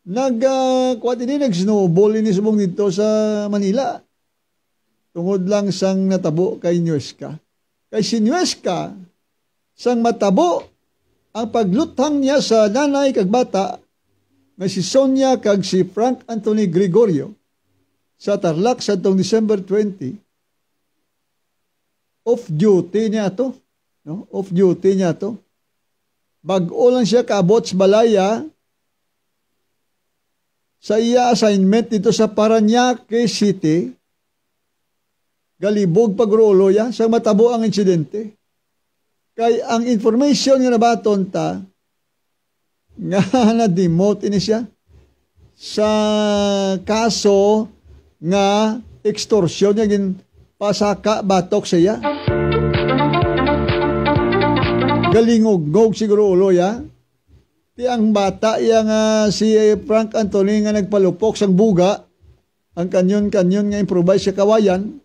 nag-snowball ini subong dito sa Manila. Tungod lang sang natabo kay Nuesca. Kay si Nuesca, sang matabo ang paglutang niya sa nanay kag bata nga si Sonia kag si Frank Anthony Gregorio sa Tarlac sa tong December 20. Off duty niya to, no? Off duty niya to. Bag-o lang siya kaabot sa balaya sa iya assignment dito sa Parañaque City. Galibog pagrolo ya sa matabo ang insidente. Kay ang information nga nabaton ta nga na-demote ini siya sa kaso nga extortion niya gin pasaka batok siya. Galingog siguro ulo ya. Ti ang bata yang si Frank Anthony nga nagpalupok sang buga ang kanyon nga improvise sa kawayan.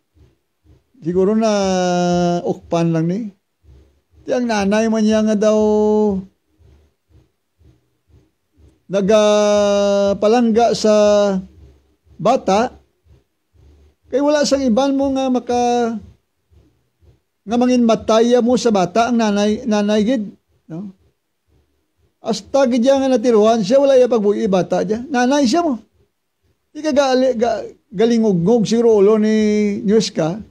Siguro na ukpan lang ni. Ti ang nanay man niya nga daw nagapalangga sa bata kay wala sang iban mo nga nga mangin mataya mo sa bata ang nanay gid, no? Hasta gid nga natiruan siya wala iya pagbuhi bata dia. Nanay siya mo. Di ka galingog siguro ulo ni Nuesca.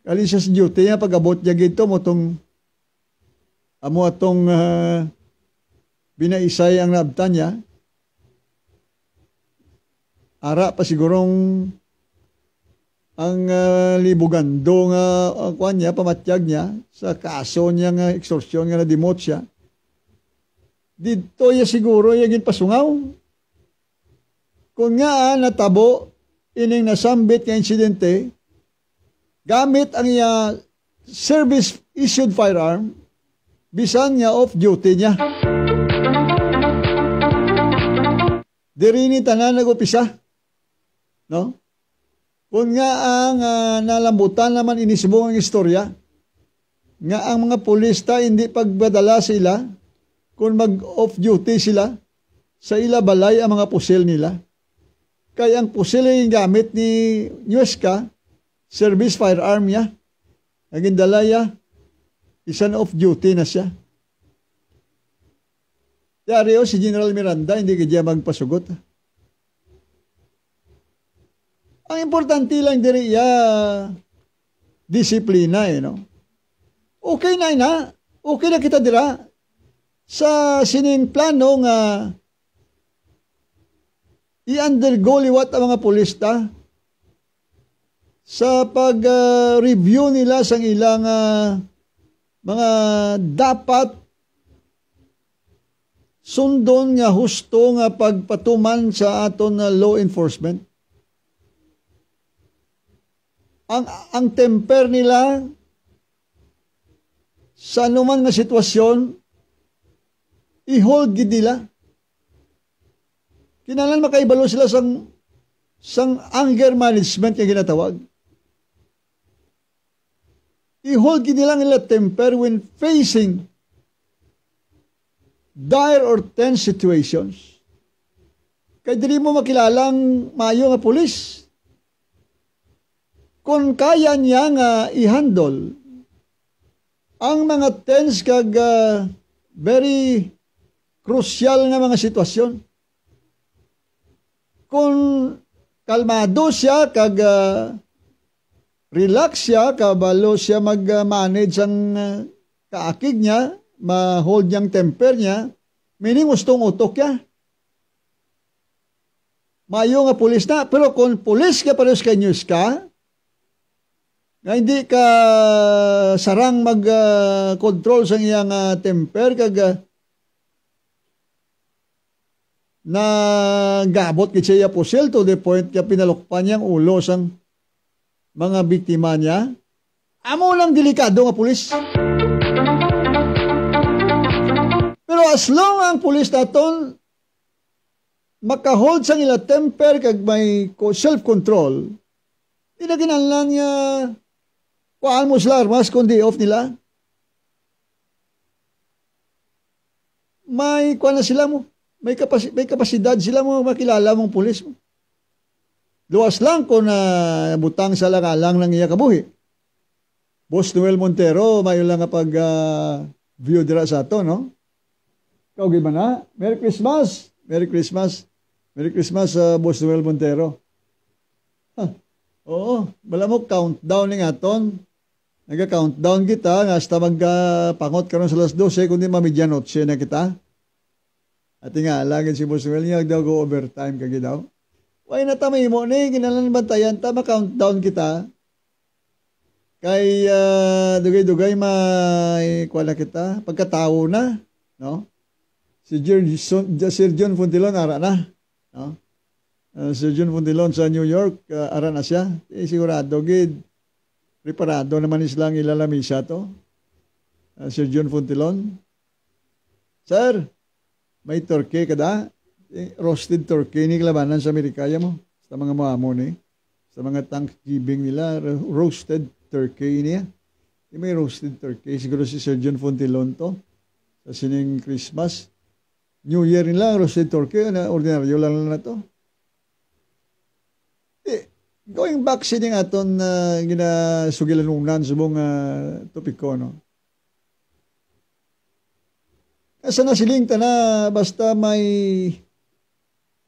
Kalin siya sa duty niya, pag-abot niya gito mo itong binaisay ang nabtan niya. Ara pa sigurong ang libugando nga kuan niya, pamatyag niya sa kaso niya nga extortion nga na-demote siya. Dito ya siguro yung pasungaw. Kung nga natabo ining nasambit nga insidente, gamit ang iya service-issued firearm, bisan niya off-duty niya. Dirini tanan nag-upisa. No? Kung nga ang nalambutan naman inisubong ang istorya, nga ang mga pulista hindi pagbadala sila, kung mag-off-duty sila, sa ila balay ang mga pusil nila. Kaya ang pusil yung gamit ni Nuesca, service firearm niya. Naging dalaya, isan off duty na siya. Yari si General Miranda, hindi kaya magpasugot. Ang importante lang diri disiplina no? Okay na. Okay na kita dira. Sa sining plano nga i-undergo liwat ang mga pulista sa pag-review nila sa ilang mga dapat sundon nga husto nga pagpatuman sa aton na law enforcement. ang temper nila sa anuman nga sitwasyon, i-hold gid nila. Kinahanglan makaibalo sila sang anger management nga ginatawag. I-hold gid nila temper when facing dire or tense situations. Kaya dili mo makilalang maayo nga pulis. Kung kaya niya nga i-handle ang mga tense kag very crucial nga mga sitwasyon. Kung kalmado siya kag relax siya, kabalo siya mag-manage ang kaakig niya, ma-hold niyang temper niya, meaning gustong utok niya. Mayo nga pulis na, pero kung pulis ka pares kay news ka, nga hindi ka sarang mag-control sa iyang temper, kag na gabot kit siya pusil to the point kaya pinalukpan niyang ulo sang mga biktima niya. Amo lang delikado nga pulis. Pero as long ang pulis naton makahold sang ila temper kag may self-control, hindi na kinahanglan niya kuhaan mo sila armas kundi off nila. May kuhaan na sila mo. May kapasidad sila mo makilala mong pulis mo. Luwas lang kung butang sa langalang ng iya kabuhi. Boss Noel Montero, mayo lang nga pag-view dira sa ato, no? Ikaw, giba na? Merry Christmas! Merry Christmas! Merry Christmas, Boss Noel Montero. Oo, bala mo countdown ng aton. Nag-countdown kita, nga hasta magpangot karon sa alas 12, kundi mamidyanotse na kita. At nga, lagin si Boss Noel niya, daw go overtime kagi daw. Why na tamay mo ni, ginalan bantayan, tama countdown kita. Kay dugay-dugay may kuwala kita, pagkatao na, no? Si Sir John Fontilon, ara na, no? Sir John Fontilon sa New York, ara na siya. Sigurado, gid, preparado naman islang ilalamisa to. Sir John Fontilon. Sir, may turkey kada, roasted turkey ni labanan sa Amerikaya mo. Sa mga maamo ni. Sa mga Thanksgiving nila, roasted turkey niya. May roasted turkey. Siguro si Sir John Fontilon to. Sa sining Christmas. New Year nila, roasted turkey. Ordinaryo lang na to. Going back sining aton ginasugilanunan sa mga topiko, no? Asa na siling na basta may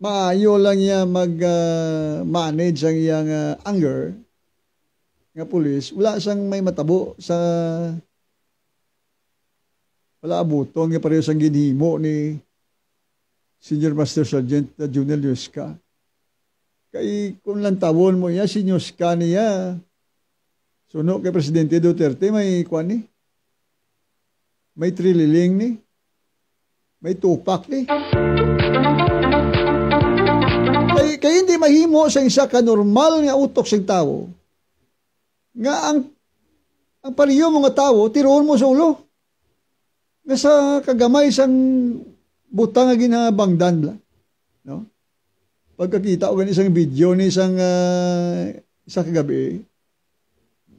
maayo lang niya mag-manage ang iyang anger nga pulis, wala siyang may matabo sa wala abuton nga pareho sang ginhimo ni Senior Master Sergeant Junel Yusca. Kay kung lang tawon mo niya, si Yusca niya, suno kay Presidente Duterte, may kwan ni, may trililing ni, may tupak ni. Kaya hindi mahimo sa isa ka normal nga utok sa tao. Nga ang pariyo mga tao, tiroon mo sa ulo. Nga sa kagamay sang butang nga ginabangdan bla. No? Pagkakita ko isang video ni isang isa kagabi,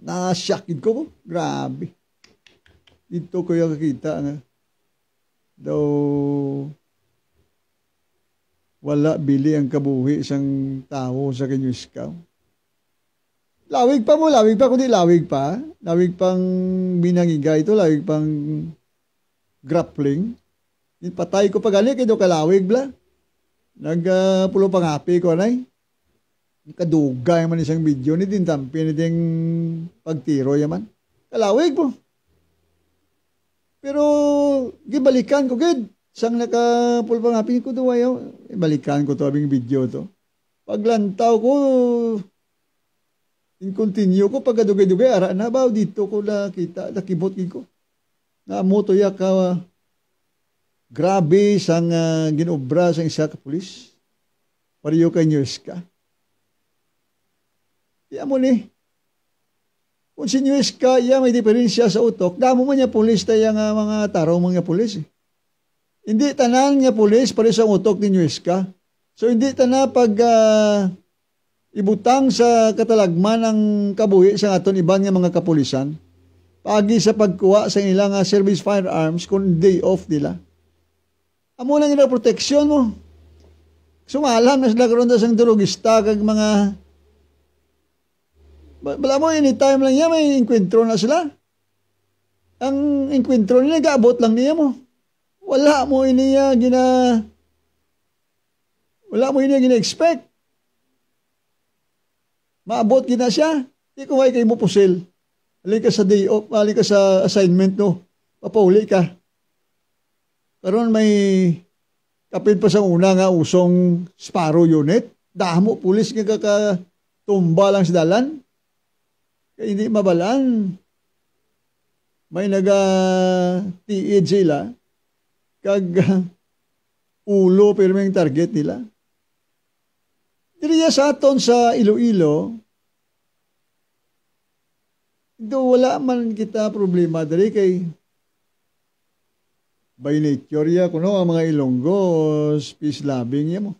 na-shocked ko. Grabe. Dito ko yung kakita nga. Daw wala bili ang kabuhi isang tao sa Kinyuskaw. Lawig pa, kundi lawig pa. Lawig pang binangiga ito, lawig pang grappling. Patay ko pagali, kaya kalawig bla. Nagpulo pangapi ko, anay. Kadugay man isang video, ni din tampi, ni din pagtiro yaman. Kalawig po. Pero gibalikan ko gid sang nakapulpangapin ko do ayo balikan ko to abing video to. Paglantaw ko in continue ko pagdugay-dugay ara na baw dito ko nakita nakibot ko. Na moto ya ka grabe sang ginobra sang isa ka pulis. Pariyo kay news ka. Di mo ni Kung si Nuez ka, iya may diferensya sa utok, damo man niya pulis tayo nga mga tarong mga pulis. Hindi tanan nga pulis para sa utok ni Nuez ka. So hindi tanan pag ibutang sa katalagman ng kabuhi sa aton iban nga mga kapulisan, pagi sa pagkuha sa ilang service firearms kung day off nila. Amo lang yung proteksyon mo. Sumalam na sila karon sa drogista kag mga bala mo, anytime lang niya, may enkwentro na sila. Ang enkwentro nila, gaabot lang niya mo. Wala mo iniya gina-expect. Maabot gina siya. Di ko kayo mo pusil. Halika sa day off, halika sa assignment, no. Papauli ka. Karon may kapit pa sa una nga usong Sparrow unit. Damo, pulis nga kakatumba lang sa dalan. Kaya hindi mabalaan. May tiid sila. Kag ulo pero may target nila. Diriya sa aton sa Iloilo, do wala man kita problema dari kay by nature ya kuno ang mga Ilonggo peace loving ya mo.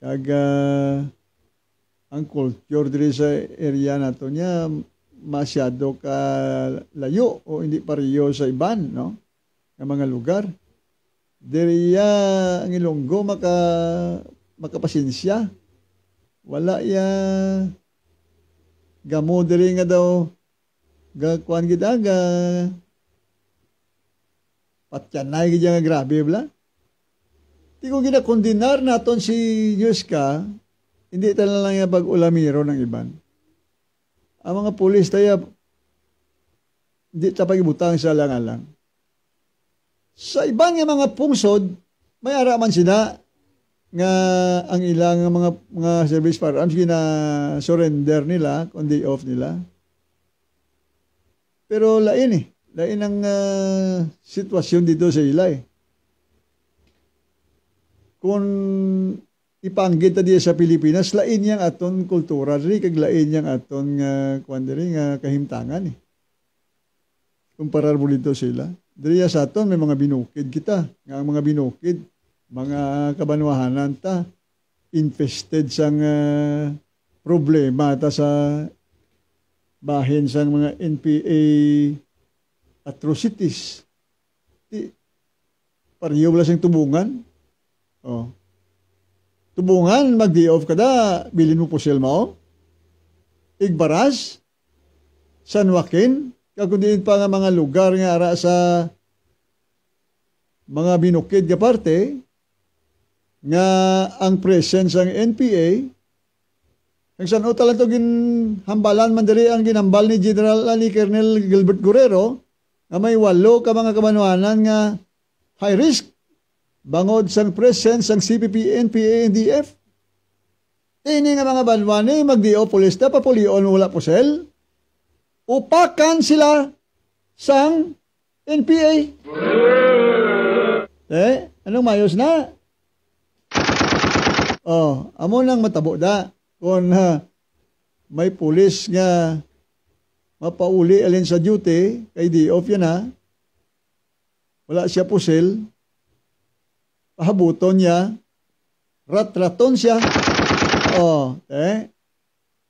Kag ang culture diri sa area nato niya masyado ka layo o hindi pareho sa iban, no? Ng mga lugar. Diri ang Ilonggo makapasensya. Wala ya gamo diri nga daw kuan kita patyanay gid nga grabe bla. Di ko ginakondinar naton si Yuska. Hindi tala lang yung pag-ulamiro ng iban. Ang mga pulis tayo, hindi tapag-ibutang sa lang-alang. Sa iban nga mga pungsod, may araman sila nga ang ilang mga service firearms gina-surrender nila, on day off nila. Pero lain lain ang sitwasyon dito sa ila Kung ipanggit na diya sa Pilipinas, lain yang aton kultura rin, kag lain yang aton kuan diri nga kahimtangan Kumparar mo dito sila. Diriya sa aton may mga binukid kita. Nga ang mga binukid, mga kabanwahanan ta, infested sang problema ta sa bahin sang mga NPA atrocities. Pariyo wala siyang tubungan. Oh. Tubungan, mag-day off ka da, bilin mo po silmao. Igbaras, San Joaquin, kakundiin pa nga mga lugar nga ara sa mga binukid nga parte, nga ang presence ng NPA, ang San O talaga ginhambalan man diri ang ginambal ni General ni Colonel Gilbert Guerrero, nga may 8 ka mga kabanwanan nga high risk, bangod sang presence sang CPP, NPA, NDF. Ini nga mga banwani, mag-DO pulis na, papulion wala po sel. Upakan sila sang NPA. Anong mayos na? Amo nang matabo da. Kung may pulis nga mapauli alin sa duty, kay DO yan ha. Wala siya pusil. Pahabuton niya, rat-raton siya.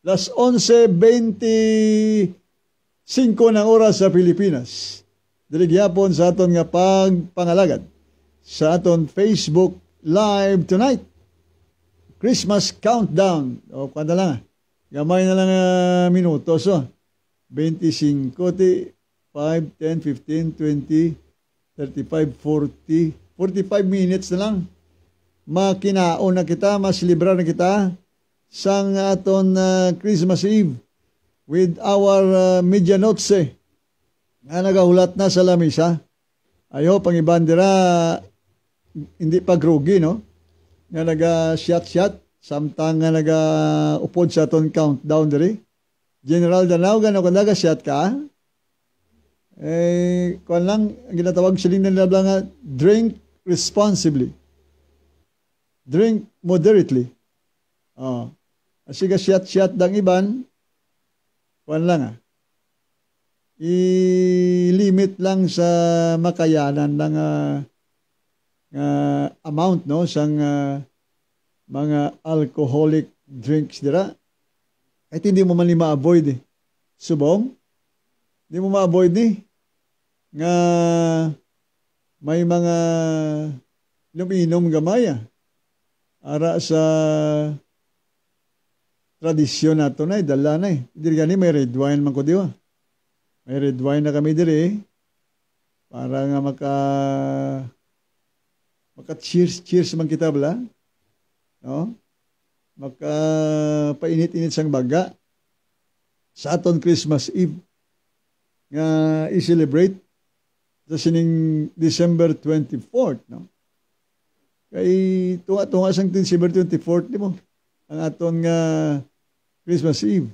Las 11:25 ng oras sa Pilipinas. Diligyapon sa aton nga pagpangalagad sa aton Facebook Live tonight. Christmas countdown. Kanda lang. Gamay na lang minuto. So, 25, 5, 10, 15, 20, 35, 40, 45 minutes na lang. Makinaon na kita, masilibrar na kita sang aton Christmas Eve with our media notes nga nagahulat na sa lamisa. Ayo, pangibandera, hindi pa grugi, no? Nga naga-shot-shot, samtang nga naga-upod sa aton countdown diri. General Danao, gano'n kung naga-shot ka, kung lang, ginatawag siling nila nga, drink responsibly. Drink moderately. Asiga shot-shot dang iban, kuan lang i-limit lang sa makayanan ng amount no sang mga alcoholic drinks dira. Kahit hindi mo man ni ma-avoid subong, hindi mo ma-avoid ni nga may mga inom gamay ara sa tradisyon nato na dala na diri gani may red wine man ko diwa. May red wine na kami diri para nga maka cheers man kita bala. No? Maka painit-init sang baga sa aton Christmas Eve nga i-celebrate sa sining December 24th, no? Kay tunga sang December 24th di mo ang aton nga Christmas Eve.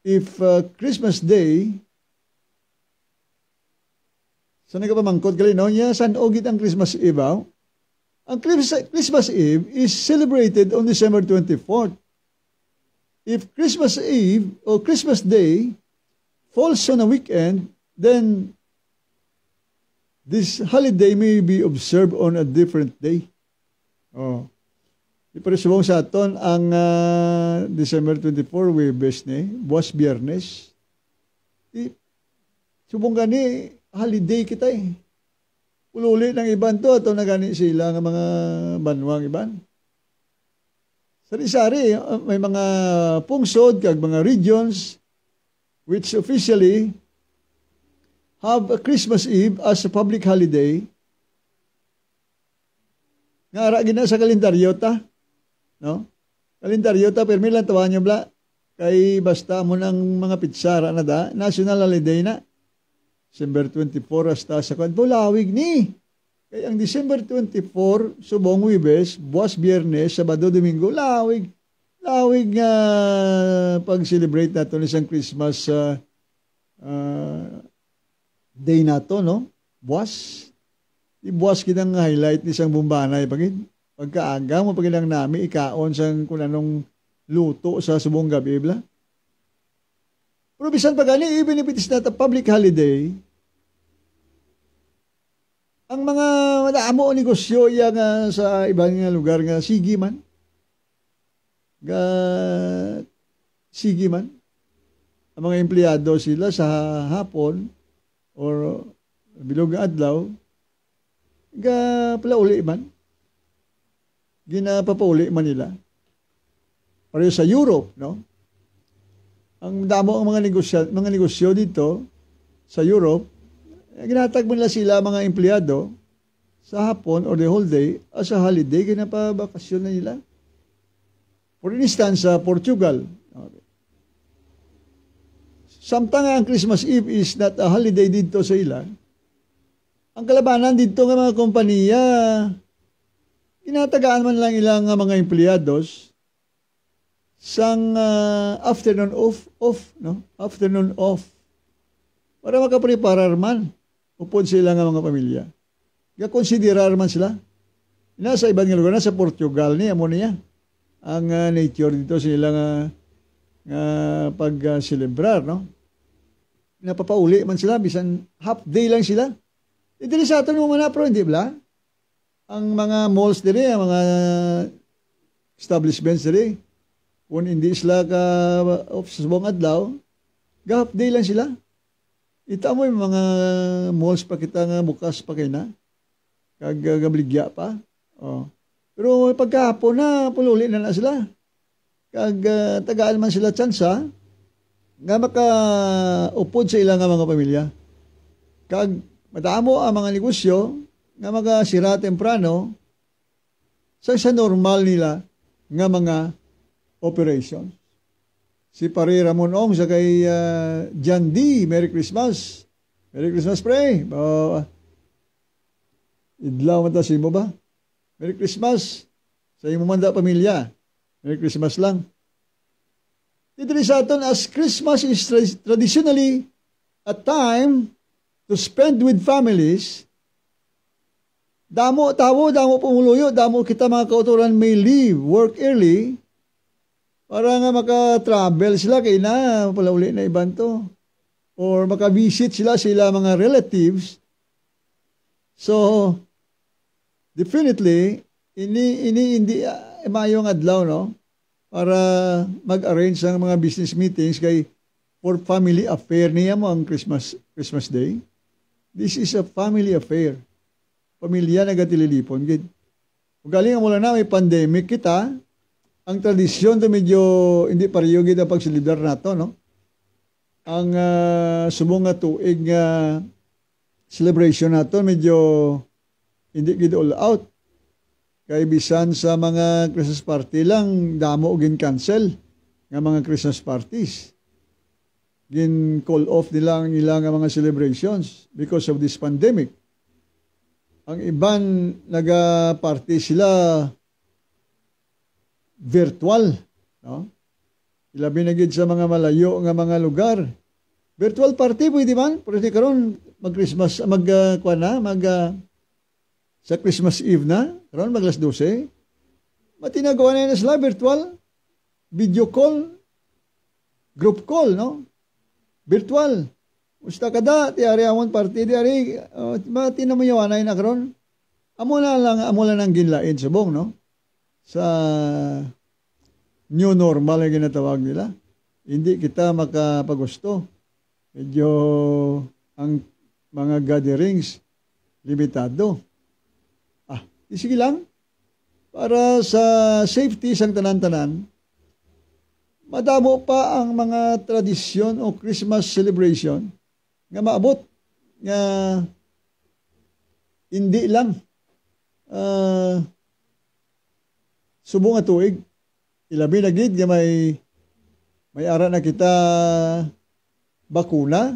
If Christmas Day sa nagapamangkot gali no nya san ogit ang Christmas Eve ang Christmas Eve is celebrated on December 24th. If Christmas Eve or Christmas Day falls on a weekend, then this holiday may be observed on a different day. Iparisubong sa aton ang December 24, Webes ni, Buwas Biyernes. Subong gani, holiday kita Ululi ng iban to, ito na gani sila ng mga banwang iban. Sari-sari, may mga pungsod, kag mga regions, which officially have a Christmas Eve as a public holiday. Nga ara gina sa kalendaryo ta, no? Kalendaryo ta, pero may lang tawa niyo bla, kay basta mo ng mga pitsara na da, national holiday na. December 24 hasta sa kwan. Bulawig ni. Kaya ang December 24, subong Wibes, Buwas Biyernes, Sabado, Domingo, lawig. Lawig nga pag-celebrate nato isang Christmas day nato, no? Buwas. Buwas kitang highlight ni isang bumbanay. Pagkaaga mo, pag ilang nami, ikaon sang kung anong luto sa subong gabi, bla. Pero bisan pa gani, even if it is not a public holiday, ang mga madamo negosyo nga sa ibang lugar nga sige man. Sige man. Ang mga empleyado sila sa hapon or bilog nga adlaw palauli man. Ginapapauli man nila. Pareho sa Europe, no? Ang damo ang mga negosyo dito sa Europe, ginatag mo nila sila mga empleyado sa hapon or the whole day as a holiday, ginapabakasyon na nila. For instance, sa Portugal, samtang ang Christmas Eve is not a holiday dito sa ila, ang kalabanan dito ng mga kompanya, ginatagaan man lang ilang mga empleyados sang afternoon off, no? Afternoon off. Para makapreparar man. Upod sila nga mga pamilya. Gakonsiderar man sila. Nasa ibang lugar, nasa Portugal niya, mo niya. Ang nature dito sila nga pag-celebrar, no? Napapauli man sila, bisan half day lang sila. Dili sa atin mo man pero hindi ba? Ang mga malls diri, ang mga establishments diri, kung hindi sila sa buong adlaw, half day lang sila. Ita mo yung mga malls pa kita nga bukas pa kayo na. Kagabligya pa. Pero pagkahapon na, pululi na sila. Tagaan man sila tsansa, nga makaupod sa ilang mga pamilya. Kag madamo ang mga negosyo, nga magasira temprano, sa normal nila nga mga operations. Si Pare Ramon Ong sa kay John D. Merry Christmas. Merry Christmas, pre. Idlaw man ta si mo ba? Merry Christmas. Sa imo man da pamilya. Merry Christmas lang. Dito sa aton, as Christmas is traditionally a time to spend with families, damo pumuluyo, damo kita mga kauturan may leave, work early, para nga maka-travel sila kay na pala uli na iban to. Or maka-visit sila mga relatives. So, definitely, hindi mayong adlaw, no? Para mag-arrange ng mga business meetings kay for family affair niya mo ang Christmas Day. This is a family affair. Pamilya na gatililipon. Kung galing mo lang na may pandemic kita, ang tradisyon to medyo hindi pareho gid ang pagsilibrar nato, no? Ang subong nga tuig nga celebration nato medyo hindi gid all out. Kay bisan sa mga Christmas party lang damo gin cancel nga mga Christmas parties. Gin call off nila ang ilang mga celebrations because of this pandemic. Ang iban naga-party sila virtual, no? Ilabi na gid sa mga malayo nga mga lugar. Virtual party pwede man, pero di karon mag-Christmas sa Christmas Eve na, karon mag-alas 12. Matinagawa na sila virtual, video call, group call, no? Virtual. Musta kada ti ari amon party di ari matinamayawanay na karon. Amo lang ang ginlain subong, no? Sa new normal na ginatawag nila. Hindi kita makapagusto. Medyo ang mga gatherings limitado. Sige lang. Para sa safety sang tanan-tanan, madamo pa ang mga tradisyon o Christmas celebration nga maabot nga hindi lang subong nga tuig. Ilabi na gid nga may ara na kita bakuna.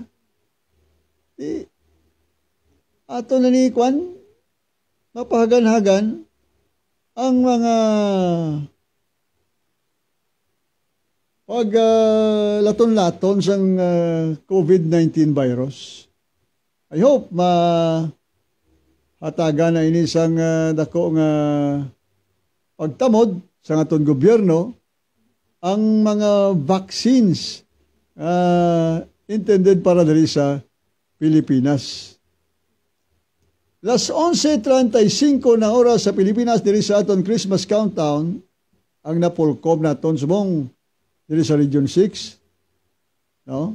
Ato na ni kwan mapahagan-hagan ang mga laton-laton sang COVID-19 virus. I hope hatagan na ini sang dako nga pagtamod sa aton gobyerno ang mga vaccines intended para diri sa Pilipinas. Las 11:35 na oras sa Pilipinas diri sa aton Christmas countdown ang napulkob naton subong diri sa Region 6. No?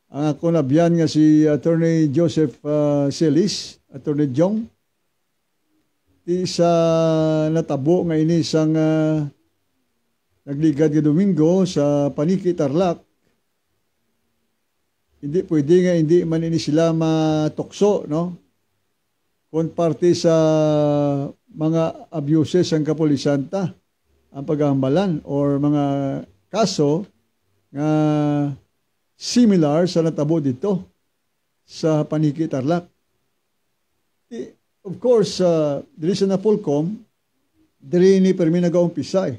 Ang ako nabiyan nga si Attorney Joseph Celis, Attorney Jong. Di sa natabo nga ini sang nagligad nga Domingo sa Paniki, Tarlac. Hindi pwede nga hindi man ini sila matokso, no? Kung parte sa mga abuses ang kapulisanta ang paghambalan or mga kaso nga similar sa natabo dito sa Paniki, Tarlac. Of course, diri sa Napolcom, diri ni permi nag-umpisa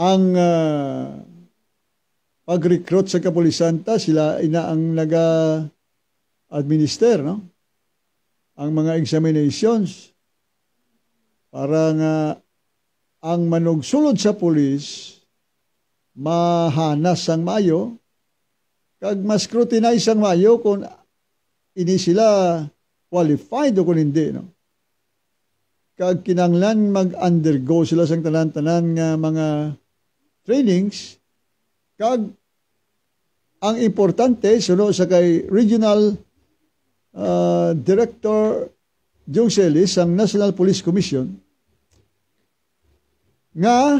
ang pag-recruit sa kapulisanta, sila ina ang naga-administer, no? Ang mga examinations para nga ang manugsulod sa pulis mahanas ang mayo kag mas scrutinize ang mayo kung ini sila qualified o kung hindi, no? Kag kinanglan mag-undergo sila sang tanan-tanan nga mga trainings kag ang importante suno sa kay Regional Director Jong Celis ang National Police Commission nga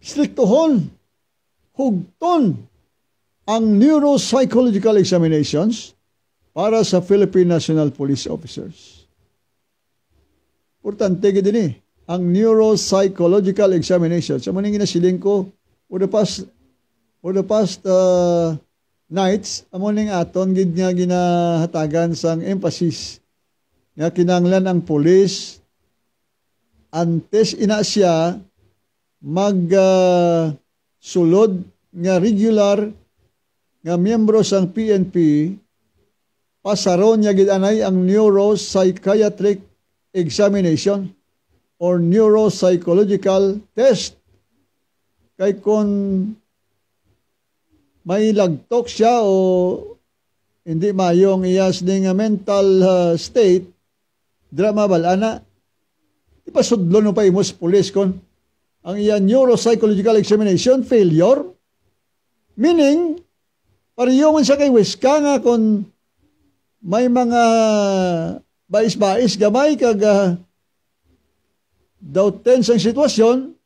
striktohon hugton ang neuropsychological examinations para sa Philippine National Police Officers. Importante gid ni ang neuropsychological examination. Sa maning ginasiling ko for the past nights, amoning aton gid nga ginahatagan sang emphasis nga kinanglan ang police antes ina siya sulod nga regular nga miyembro sang PNP pasaron niya gid anay ang neuropsychiatric examination or neuropsychological test. Kay kung may lagtok siya o hindi mayong iyas ning mental state, drama balana, ipasudlo no pa imos pulis kon ang iya neuropsychological examination failure, meaning pariyo man siya kay Wiska nga kung may mga bais-bais gamay kag daw tense ang sitwasyon,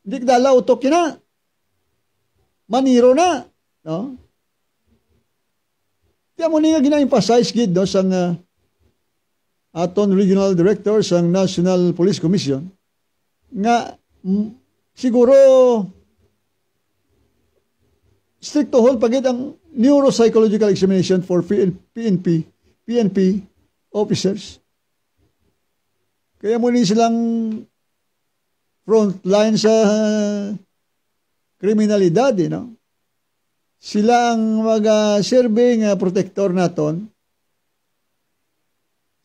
hindi kadala utok na. Maniro na, no? Kaya mo nga gina-emphasize gid no sang aton regional director sang National Police Commission nga siguro stricto hold pagid ang neuropsychological examination for PNP officers. Kaya mo ni silang frontline sa kriminalidad, no? Sila ang mag-serving protector naton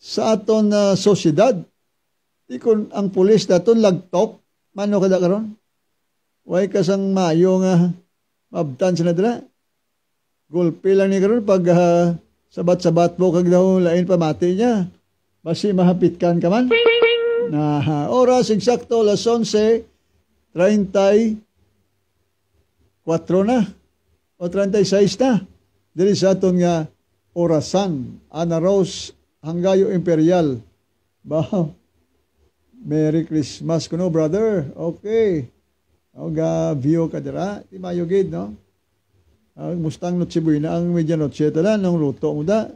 sa aton sosyedad. Ikon ang pulis naton lagtop, mano kada karon? Way kasang mayo nga mabtan sa nadra. Gulpi lang ni karon pag sabat-sabat mo kag daw lain pamati niya. Basi mahapitkan ka man. Na oras eksakto las 11:34 na o 36 na. Dili sa aton nga orasan. Ana Rose Hanggayo Imperial. Bah. Merry Christmas kuno brother. Okay. O ga view ka dira. Di mayo gid no. Ang mustang Noche Buena ang medianoche tala nang luto mo da.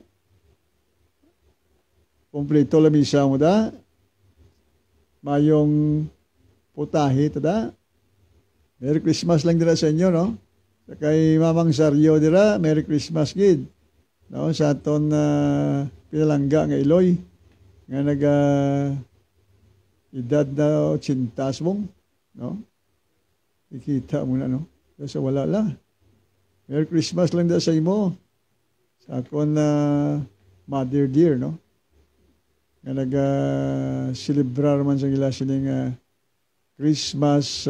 Kompleto la misa mo da. Mayong putahe tada. Merry Christmas lang dira sa inyo no. Sa kay Mamang Saryo dira, Merry Christmas gid. No, sa aton pinalangga nga Iloy nga naga edad na 80 mong, no? Ikita mo na no. Kasi wala lang. Merry Christmas lang da sa imo. Sa akon mother dear, no? Nga naga celebrar man sa ila sining Christmas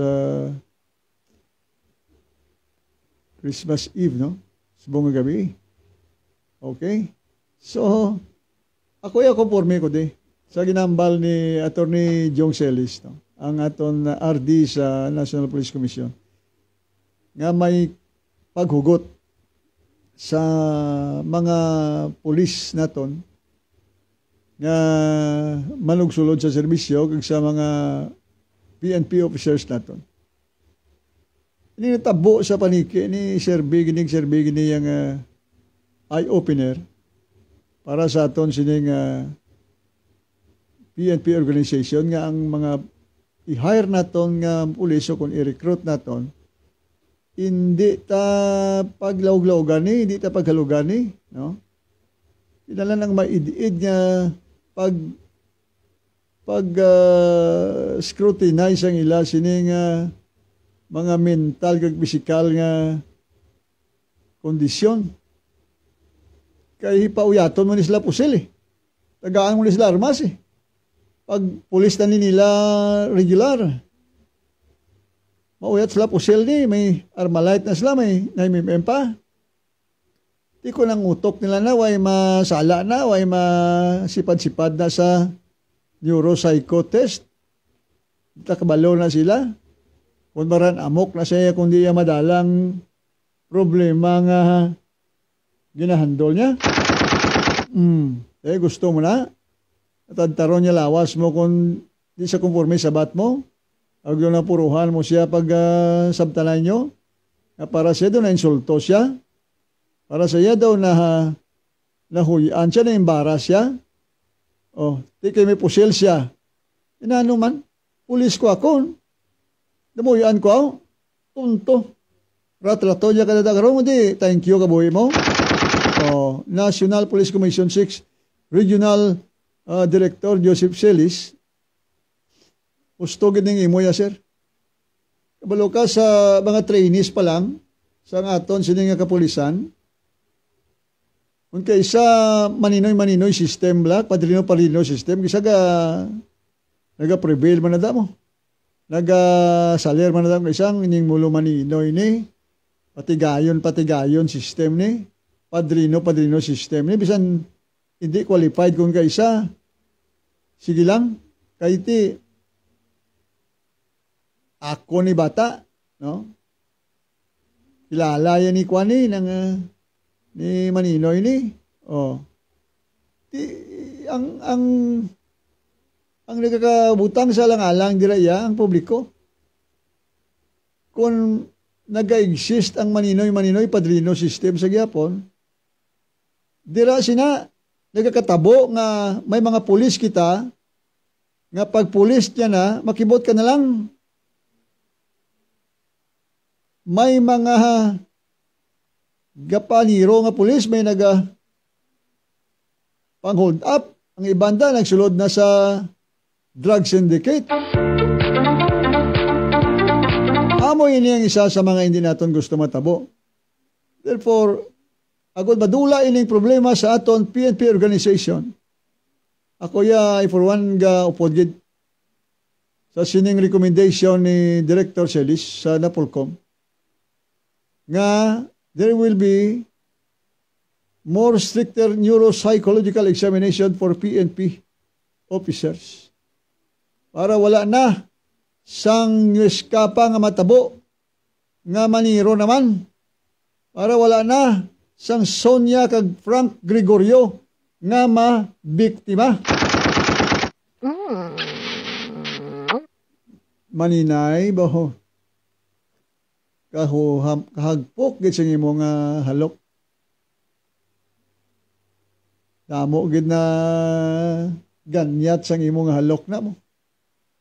Christmas Eve, no? Subong nga gabi. Okay? So, ako konforme ko di. Sa ginambal ni Attorney Jong Celis, no? Ang aton RD sa National Police Commission. Nga may paghugot sa mga pulis naton nga manugsulod sa serbisyo kag sa mga PNP officers naton. Ini natabo sa paniki ni serbi gini yang eye-opener para sa aton sining PNP organization nga ang mga i-hire naton nga pulis o kung i-recruit naton hindi ta paglawg-lawgan ni, hindi ta paghalugan ni, no? Kinala nang maidiid nga scrutinize ang ila sining mga mental kag pisikal nga kondisyon. Kay pauyaton mo ni sila pusil eh. Tagaan mo ni sila armas eh. Pag pulis na nila regular, mauyat sila pusil ni, may armalite na sila, may naimimem pa. Di ko nang utok nila na, way masala na, way masipad-sipad na sa neuropsycho test. Takabalo na sila. Kung maran amok na siya, kung di madalang problema nga ginahandol niya. Gusto mo na. Atadtaro niya lawas mo kung di sa konforme sa bat mo. Huwag na puruhan mo siya pag sabtalan nyo. Para siya daw na insulto siya. Para siya daw na nahuyan siya, na embaras siya. Di kayo may pusil siya. Inano man, pulis ko ako. Namuyan ko ako. Tunto. Ratrato niya kadadagaroon mo di. Thank you kabuhi mo. National Police Commission 6 Regional Director Joseph Celis. Ustogin ng imo ya, sir. Kabalo ka sa mga trainees pa lang sa aton sining kapulisan. Kung kaysa maninoy-maninoy system black, padrino-padrino system, kisa naga-prevail man na damo. Naga-salir man na damo isang ining mulo maninoy ni patigayon system ni padrino system ni bisan hindi qualified kung kaisa. Sige lang, kay ti ako ni bata, no? Kilala yan ni Kwani ng ni Maninoy ni. Oh. Ang nagkakabutang sa langalang dira ya ang publiko. Kung nag-exist ang Maninoy padrino system sa gyapon, dira sina nagkakatabo nga may mga pulis kita nga pag pulis niya na makibot ka na lang. May mga gapaniro nga pulis may naga pang hold up, ang ibanda nagsulod na sa drug syndicate. Amo ini ang isa sa mga hindi naton gusto matabo. Therefore, agod madula ining problema sa aton PNP organization. Ako ya for one ga upod gid sa sining recommendation ni Director Celis sa Napolcom nga there will be more stricter neuropsychological examination for PNP officers para wala na sang eskapa nga matabo nga maniro naman, para wala na sang Sonia kag Frank Gregorio nga mabiktima. Maninay baho kahagpok gid sa imong halok. Damo gid na ganyat sang imong halok na mo.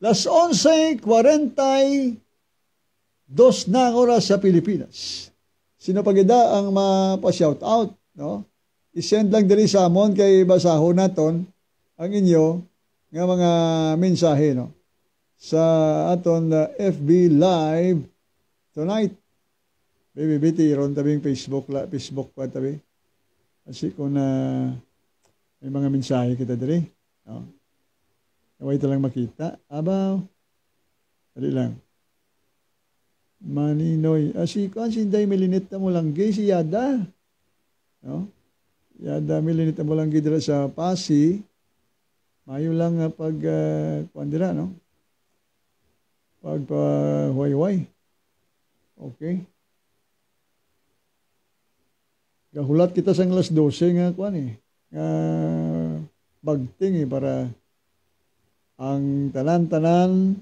Las 11:42 na ang oras sa Pilipinas. Sino pagida ang mapa-shout out, no? I-send lang diri sa amon kay basahon naton ang inyo nga mga mensahe, no? Sa aton FB live tonight. Baby ron tabing Facebook pa tabi. Kasi kung may mga mensahe kita diri, no? Naway lang makita. Abaw. Dali lang. Maninoy. Si Day Melinita mo lang si Yada. No? Yada Melinita mo lang dira sa Pasi. Mayo lang pag kuandira, no? Pag huay-huay. Okay. Gahulat kita sa alas 12 nga kuan nga bagting para ang tanan-tanan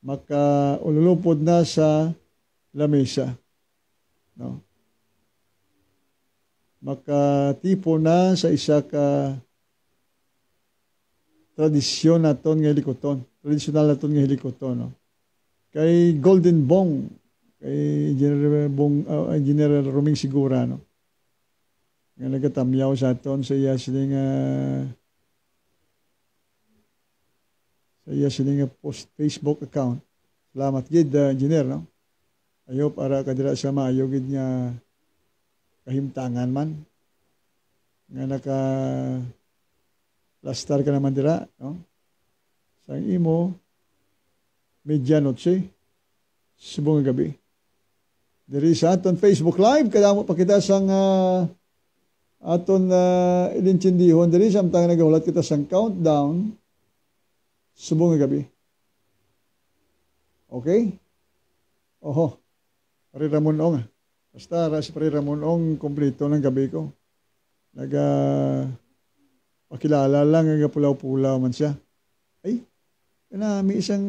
makaululupod na sa lamesa. No? Makatipo na sa isa ka tradisyon naton nga hilikoton. Tradisyonal naton nga hilikoton. No? Kay Golden Bong, kay General Roming Sigura, no? Nga nagatamyaw sa aton sa iya sining post Facebook account. Salamat gid engineer, no? Ayo para kadira sa maayo gid nga kahimtangan man nga naka lastar ka naman dira, no? Sang imo medianoche subong gabi. Diri sa aton Facebook live kadamo pa kita sang aton ilinsindihon diri samtang nagahulat kita sang countdown subong gabi. Okay? Oho. Pari Ramonong. Basta si Pari Ramonong kompleto ng gabi ko. Pakilala lang nga pulaw-pulaw man siya. Ay, may isang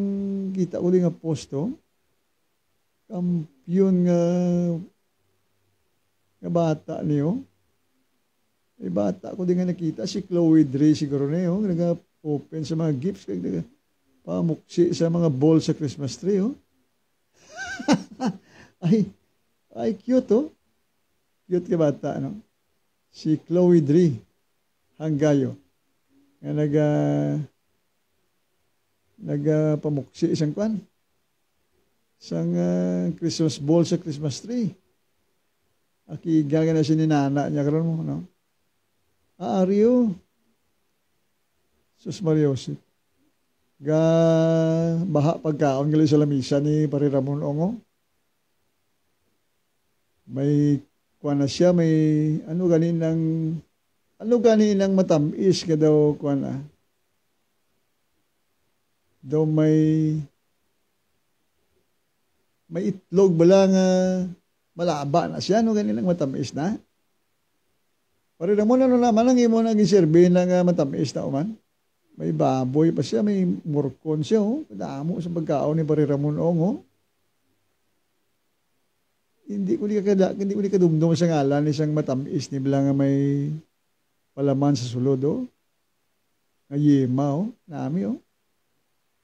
kita ko din nga posto. Kampiyon nga bata niyo. May bata ko din nga nakita. Si Chloe Dre siguro niyo. Nag-open sa mga gifts. Pamuksi sa mga ball sa Christmas tree. Oh. ay, cute, oh. Cute ka bata, no? Si Chloe Dre Hanggayo. Nga nagpamuksi isang kwan. Isang Christmas ball sa Christmas tree. Akigaga na siya ni nana niya karon mo, no? Ario. Sus Mariosip. ga baha pagkaon gali sa lamisa ni Pare Ramon Ongo. May kuan na siya, may ano gani nang matamis ka daw kuan na. Daw may itlog bala nga malaba na siya, no gani lang matamis na. Pare Ramon, ano naman ang imo naging serbe na nga matamis na uman? May baboy pa siya, may murkon siya, oh. Kadamo sa pagkaon ni Pare Ramon Ong, oh. Hindi ko di kadumdum sa ngalan isang matamis ni bala nga may palaman sa sulod, oh. Nga yema, oh. Nami, oh.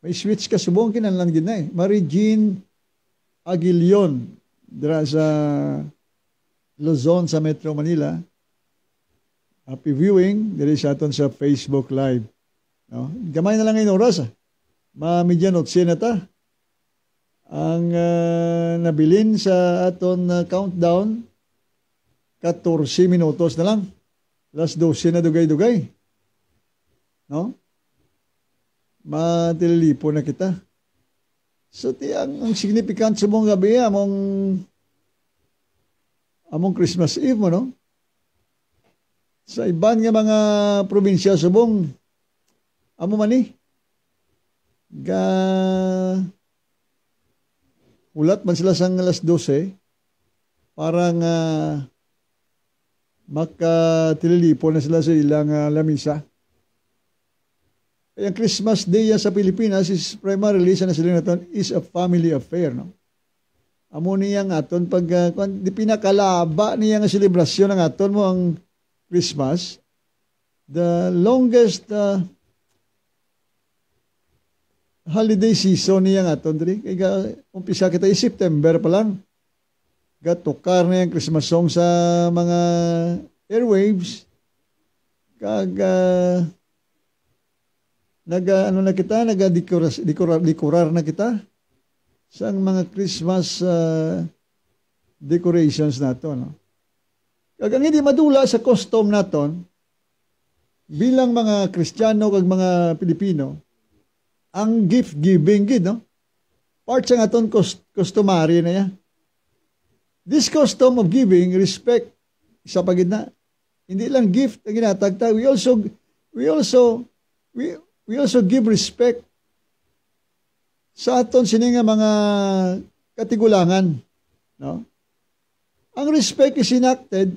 May switch ka subong kinahanglan gid na eh. Marie Jean Aguilion dira sa Luzon sa Metro Manila. Happy viewing diri sa aton sa Facebook Live. No? Gamay na lang yung oras. Mamidyanotse na ta. Ang nabilin sa aton countdown 14 minutos na lang. Last 12 na dugay-dugay. No? Matililipo na kita. So ang significant sa mong gabi among Christmas Eve mo, no? Sa iban nga mga probinsya subong amo man ni ga ulat man sila sang alas 12 para nga makatililipo na sila sa ilang lamisa. Ang Christmas Day sa Pilipinas is primarily sa nasiling naton is a family affair, no? Amo niya nga aton pag di pinakalaba niya nga selebrasyon ng aton mo ang Christmas, the longest holiday season niya nga aton diri. Kaya umpisa kita September pa lang. Gatukar na yung Christmas song sa mga airwaves. Nag-decorar na kita sa mga Christmas decorations nato, no? Kag ang hindi madula sa custom naton bilang mga Kristiyano kag mga Pilipino, ang gift giving gid, no? Part sa aton customary na ya. This custom of giving respect sa pagid na. Hindi lang gift ang ginatagta, we also give respect sa aton sini nga mga katigulangan, no? Ang respect is enacted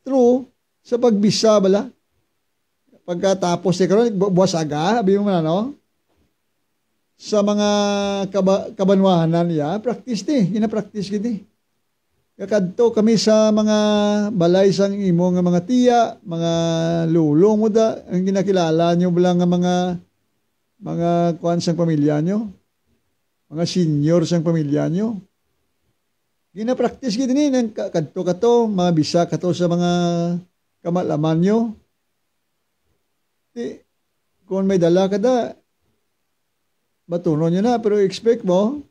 through sa pagbisa bala. Pagkatapos ni karon buwas aga, abi mo man, no? Sa mga kabanwahanan ya, practice gina-practice gid. Kakadto kami sa mga balay sang imo nga mga tiya, mga lulong mo da, ang ginakilala nyo bala nga mga kuan sang pamilya nyo, mga senior sang pamilya nyo. Gina-practice gid ni nang kadto mabisa kato sa mga kamalaman nyo. Kung may dala ka da, matuno nyo na, pero expect mo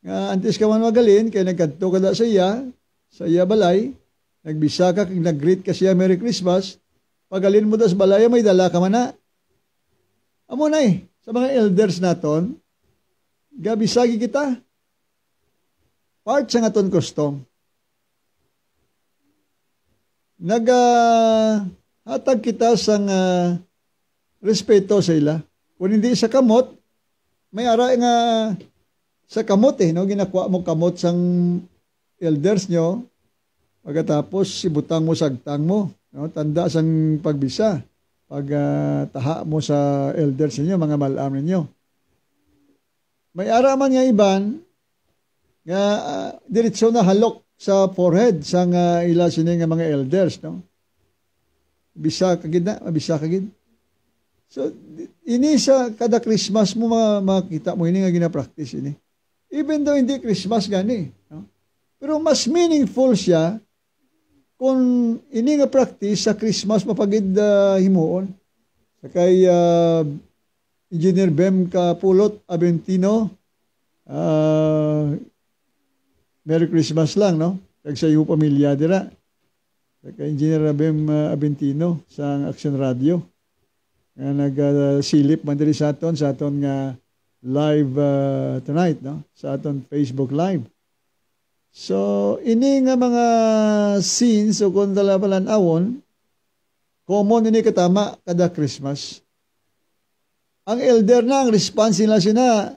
nga antes ka man magalin kay nagkadto ka da sa iya balay, nagbisa ka kag nag-greet ka siya Merry Christmas, pagalin mo da sa balay may dala ka man na. Amo na sa mga elders naton, gabisagi kita. Part sa aton custom. Hatag kita sang respeto sa ila. Kung hindi sa kamot, may ara nga sa kamot no? Ginakuha mo kamot sang elders nyo, pagkatapos ibutang mo sagtang mo, no? Tanda sang pagbisa, pag taha mo sa elders ninyo, mga malam ninyo. May ara man nga iban, nga diretso na halok sa forehead sang ila sini nga mga elders, no? Bisa kagid na, mabisa kagid. So ini sa kada Christmas mo makita mo ini nga gina-practice ini. Even though hindi Christmas gani, no? Pero mas meaningful siya kung ini nga practice sa Christmas mapagid himuon. Sakay Engineer Bem Kapulot Aventino, Merry Christmas lang, no? Kag sa iyo pamilya dira. Kay Engineer Bem Aventino sa Action Radio. nga nagsilip man diri sa aton nga live tonight, no? Sa aton Facebook Live. So, ini nga mga scenes o kung dalabalan awon, common ini katama kada Christmas. Ang elder na, ang response nila sina,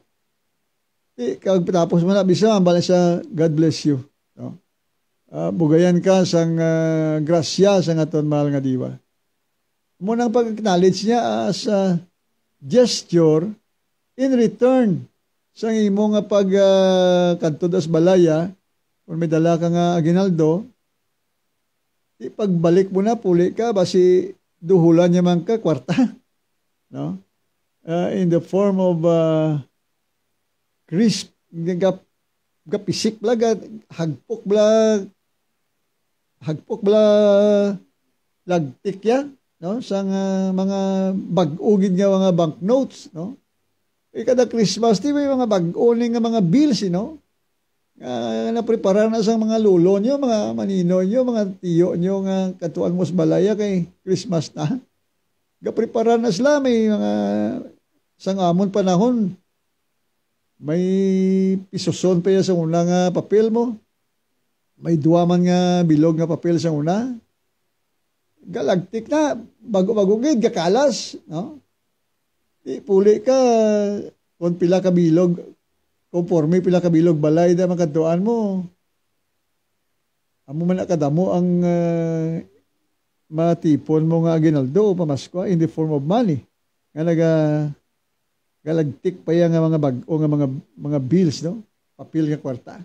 tapos mo na, bisa, ambala siya, God bless you. No? Bugayan ka sang grasya sa aton mahal nga diwa. Munang pag-acknowledge niya as a gesture in return sa imo nga pagkantod as balaya, kung may dala ka nga aginaldo, pagbalik mo na, puli ka, basi duhulan niya man ka, kwarta. No? In the form of crisp, gapisik bla, hagpok bla, lagtik ya, no? Sang mga bag-ugid nga mga banknotes, no? Kada Christmas, di ba yung mga bag-uning nga mga bills, no? Naprepara na sa mga lulo nyo, mga manino nyo, mga tiyo nyo nga katuang mos balaya kay Christmas na. Gaprepara na sila, may mga sang amon panahon, may pisoson pa sa una nga papel mo, may duwaman nga bilog nga papel sa una, galagtik na, bago-bagugid, gakalas, no? Di puli ka, kung pila ka bilog, conforme pila ka bilog balay da makatuan mo. Amo man akadamo ang matipon mo nga aginaldo o pamasko in the form of money. Nga galagtik pa yan nga mga bag-o nga mga bills, no? Papel nga kwarta.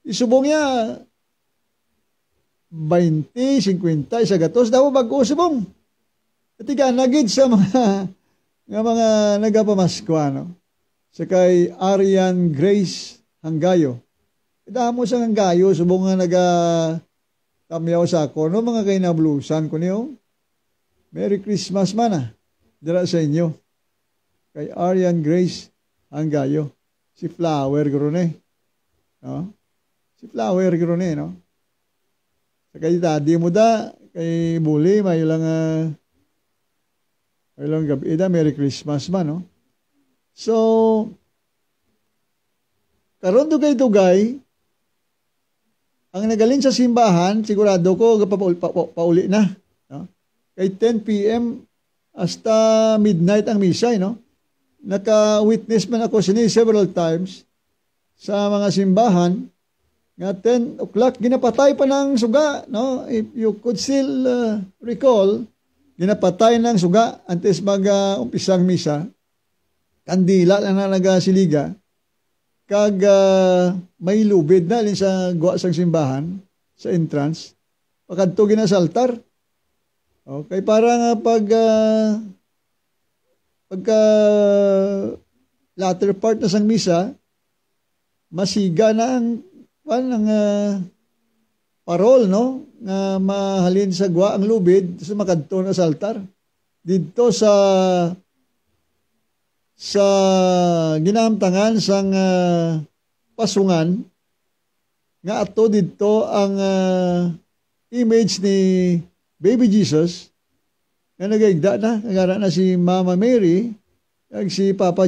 Isubong niya 20, 50, isa gatos daw bag-o subong. Katiga nagid sa mga nagapamasko, no? Sa kay Arian Grace Hanggayo. Damo sa Hanggayo, subong nga tamyaw sa ako, no? Mga kay nablusan ko niyo. Merry Christmas man, dira sa inyo. Kay Arian Grace Hanggayo. Si Flower Grone. No? Si Flower Grone, no? Sa kay daddy mo da, kay Buli, may lang gabi da, Merry Christmas man, no? So, karon dugay-dugay, ang nagalin sa simbahan, sigurado ko, pauli na. No? Kay 10 p.m. hasta midnight ang misa, no? Naka-witness man ako sini several times sa mga simbahan nga 10 o'clock, ginapatay pa ng suga, no? If you could still recall, ginapatay ng suga antes mag-umpisang misa, kandila lang na nagasiliga, kag may lubid na alin sa guwa sang simbahan, sa entrance, pagkadto sa altar. Okay, para nga pagka latter part na sang misa, masiga na ang parol, no? Nga mahalin sa guwa ang lubid sa makadto na sa altar. Dito sa ginamtangan sang pasungan nga ato dito ang image ni Baby Jesus nga nagaigda na, nagara na si Mama Mary at si Papa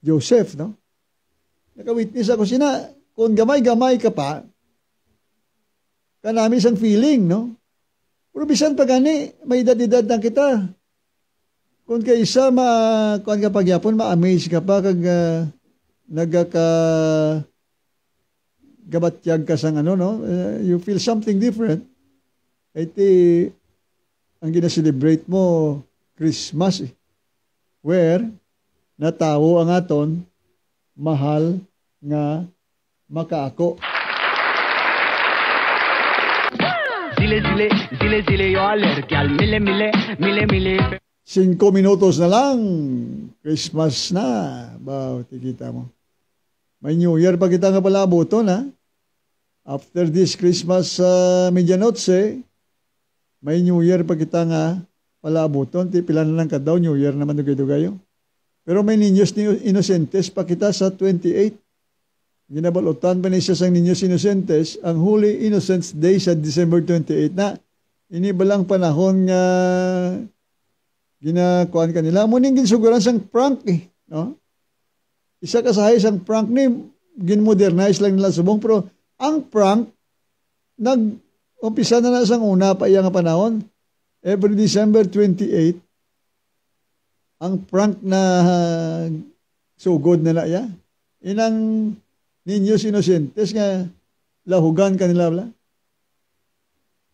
Joseph, no? Nakawitness ako sina, kung gamay-gamay ka pa, kanami sang feeling, no? Pero bisan pa gani, may edad-edad na kita. Kung kaysa kuan ka pagyapon, ma-amaze ka pa kag gabatyag ka sang no? You feel something different. Iti ang gina-celebrate mo Christmas, where natawo ang aton mahal nga makaako. Zile, yo alergial, mile. 5 minutos na lang, Christmas na. Ba, tikita mo. May New Year pa kita nga pala abuton, ha? After this Christmas medianoche, may New Year pa kita nga pala abuton. Pila na lang ka daw, New Year naman dugay-dugayo. Pero may Niños Inocentes pa kita sa 28. Ginabalutan pa niya sa Niños Inocentes, ang Holy Innocents Day sa December 28 na. Inibalang panahon nga ginakuan kanila mo ning ginsuguran sang prank no? Isa ka sa isang prank ni ginmodernize lang nila subong pero ang prank nag-umpisa na sang una pa iya nga panahon. Every December 28 ang prank na sugod na ya. Inang Niños Inocentes nga lahugan kanila bala.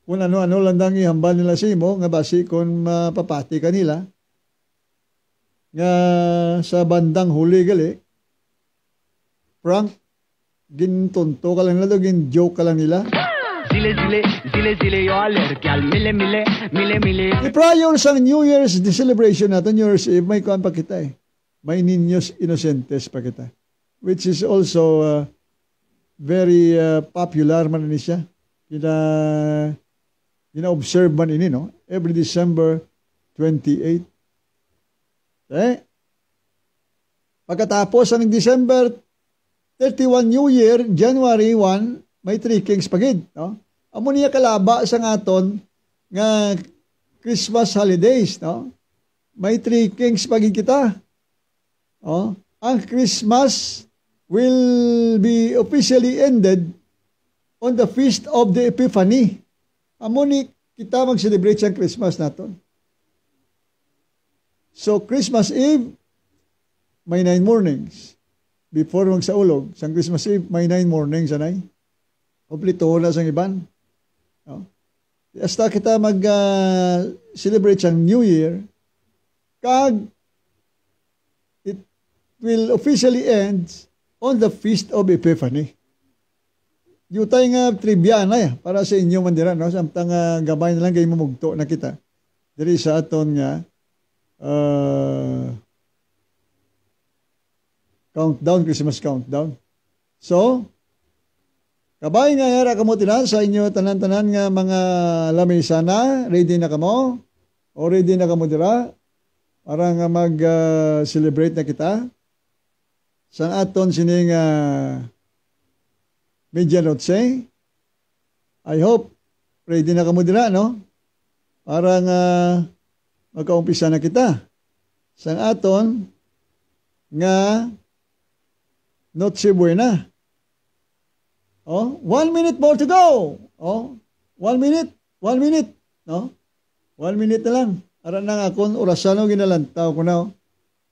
Kung ano-ano lang dang ihambal nila sa imo nga basi kung mapapati kanila nga sa bandang huli gali prank gintunto ka lang nila gin joke ka lang nila. Zile yo alergia al mile. Prior sa New Year's celebration natin, New Year's Eve, may kuhan pa kita May Niños Inocentes pa kita. Which is also very popular man ini siya. Gina-observe man ini, no? Every December 28. Pagkatapos ng December 31 New Year, January 1, may Three Kings pagid, no? Amo niya kalaba sa ngaton nga Christmas holidays, no? May Three Kings pagid kita. Oh, ang Christmas will be officially ended on the Feast of the Epiphany. Amo ni kita mag-celebrate sa Christmas naton. So Christmas Eve may 9 mornings. Before magsaulog, sa Christmas Eve may 9 mornings anay. Kompleto na sang iban. No? Hasta kita mag-celebrate sa New Year, kag it will officially end on the Feast of Epiphany. Yutay nga trivia na para sa inyo mandira, no? Samtang gabay na lang kayo mamugto na kita. Diri sa aton nga countdown, Christmas countdown. So, kabay nga yara kamo tinan sa inyo tanan-tanan nga mga lamesa na, ready na kamo? O ready na kamo dira? Para nga mag-celebrate na kita? Sa aton sining medianoche. I hope ready na kamo dira, no? Para nga magkaumpisa na kita. Sa aton nga Noche Buena. Oh, 1 minute more to go. Oh, 1 minute. No? 1 minute na lang. Ara na nga akong orasano ginalantaw ko na.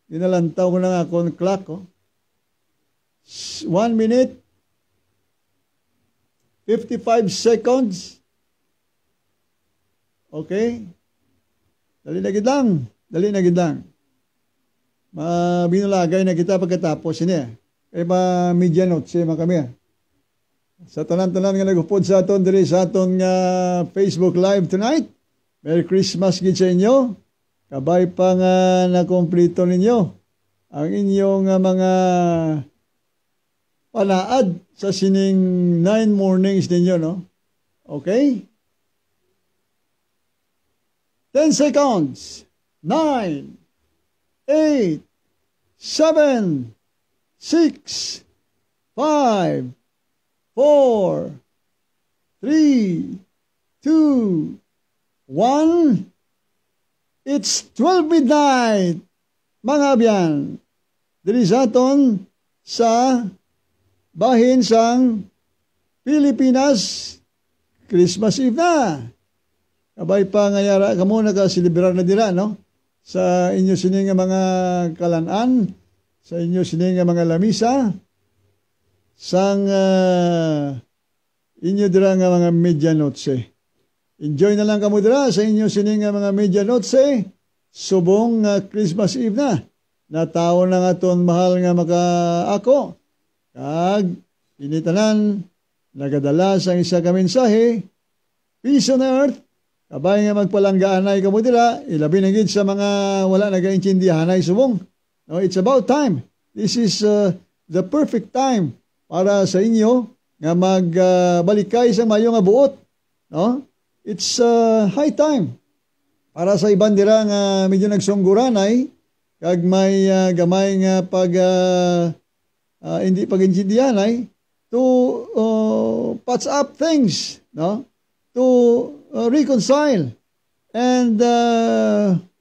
Ginalantaw ko na nga akong clock. 1 minute 55 seconds. Okay? Dali na gid lang. Binulagay na kita pagkatapos ini. Kaya medianoche man kami. Sa tanan-tanan nga nagupod sa aton diri sa aton nga Facebook Live tonight. Merry Christmas gid sa inyo. Kabay pa nga nakompleto ninyo ang inyong mga panaad sa sining 9 mornings ninyo, no? Okay? 10 seconds. 9, 8, 7, 6, 5, 4, 3, 2, 1. It's 12 midnight, mga abyan. Diri sa aton sa bahin sang Pilipinas, Christmas Eve na. Kabay pa nga yara, kamo nakasilibrar na dira, no? Sa inyo sining mga kalanan, sa inyo sining mga lamisa, sang inyo dira nga mga medianoche. Enjoy na lang kamo dira sa inyo sining mga medianoche, subong Christmas Eve na. Nataon na nga ton mahal nga makaako. Kag initanan nagadala sang isa ka mensahe, peace on earth. Kabay nga magpalanggaanay kamo dira, ilabi na gid sa mga wala nagaintindihanay subong. No, it's about time. This is the perfect time para sa inyo nga magbalikay sa mayo nga buot. No? It's high time para sa iban dira nga medyo nagsungguranay kag may gamay nga hindi pagintindihanay to patch up things, no? To reconcile and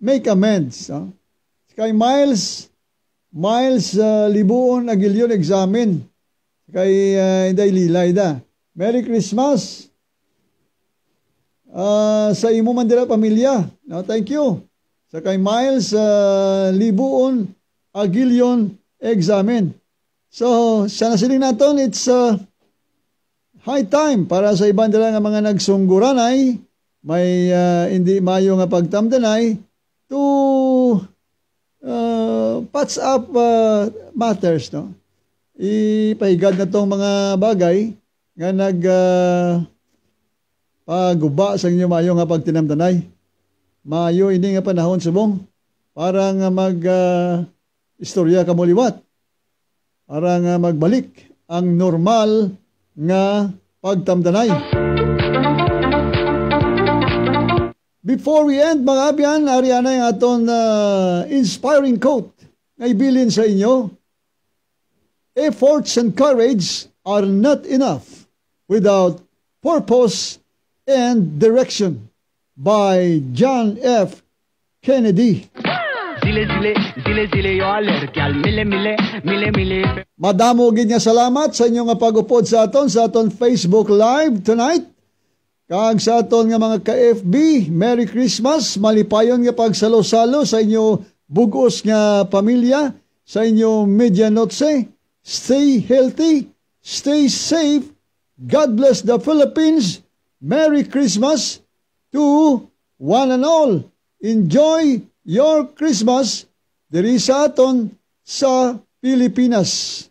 make amends. No? Kay Miles Libuon Agilyon examen. Kay Inday Lilayda. Merry Christmas. Sa imo man dila pamilya. No, thank you. Sa kay Miles Libuon Agilyon examen. So, sa nasiling naton, it's high time para sa ibang dila nga mga nagsungguranay, may hindi mayo nga pagtamdanay to patch up matters, no? Ipahigad na tong mga bagay nga paguba sa inyo mayo nga pagtinamdanay. Mayo ini nga panahon subong para nga istorya kamuliwat. Para nga magbalik ang normal nga pagtamdanay. Before we end, mga abyan, ariana yung aton inspiring quote na ibilin sa inyo. Efforts and courage are not enough without purpose and direction by John F. Kennedy. Madamo gid nga salamat sa inyo nga pag-upod sa aton Facebook Live tonight. Kag sa aton nga mga ka-FB, Merry Christmas, malipayon nga pagsalo-salo sa inyo bugos nga pamilya, sa inyo medianoche. Stay healthy, stay safe. God bless the Philippines. Merry Christmas to one and all. Enjoy your Christmas diri sa aton sa Pilipinas.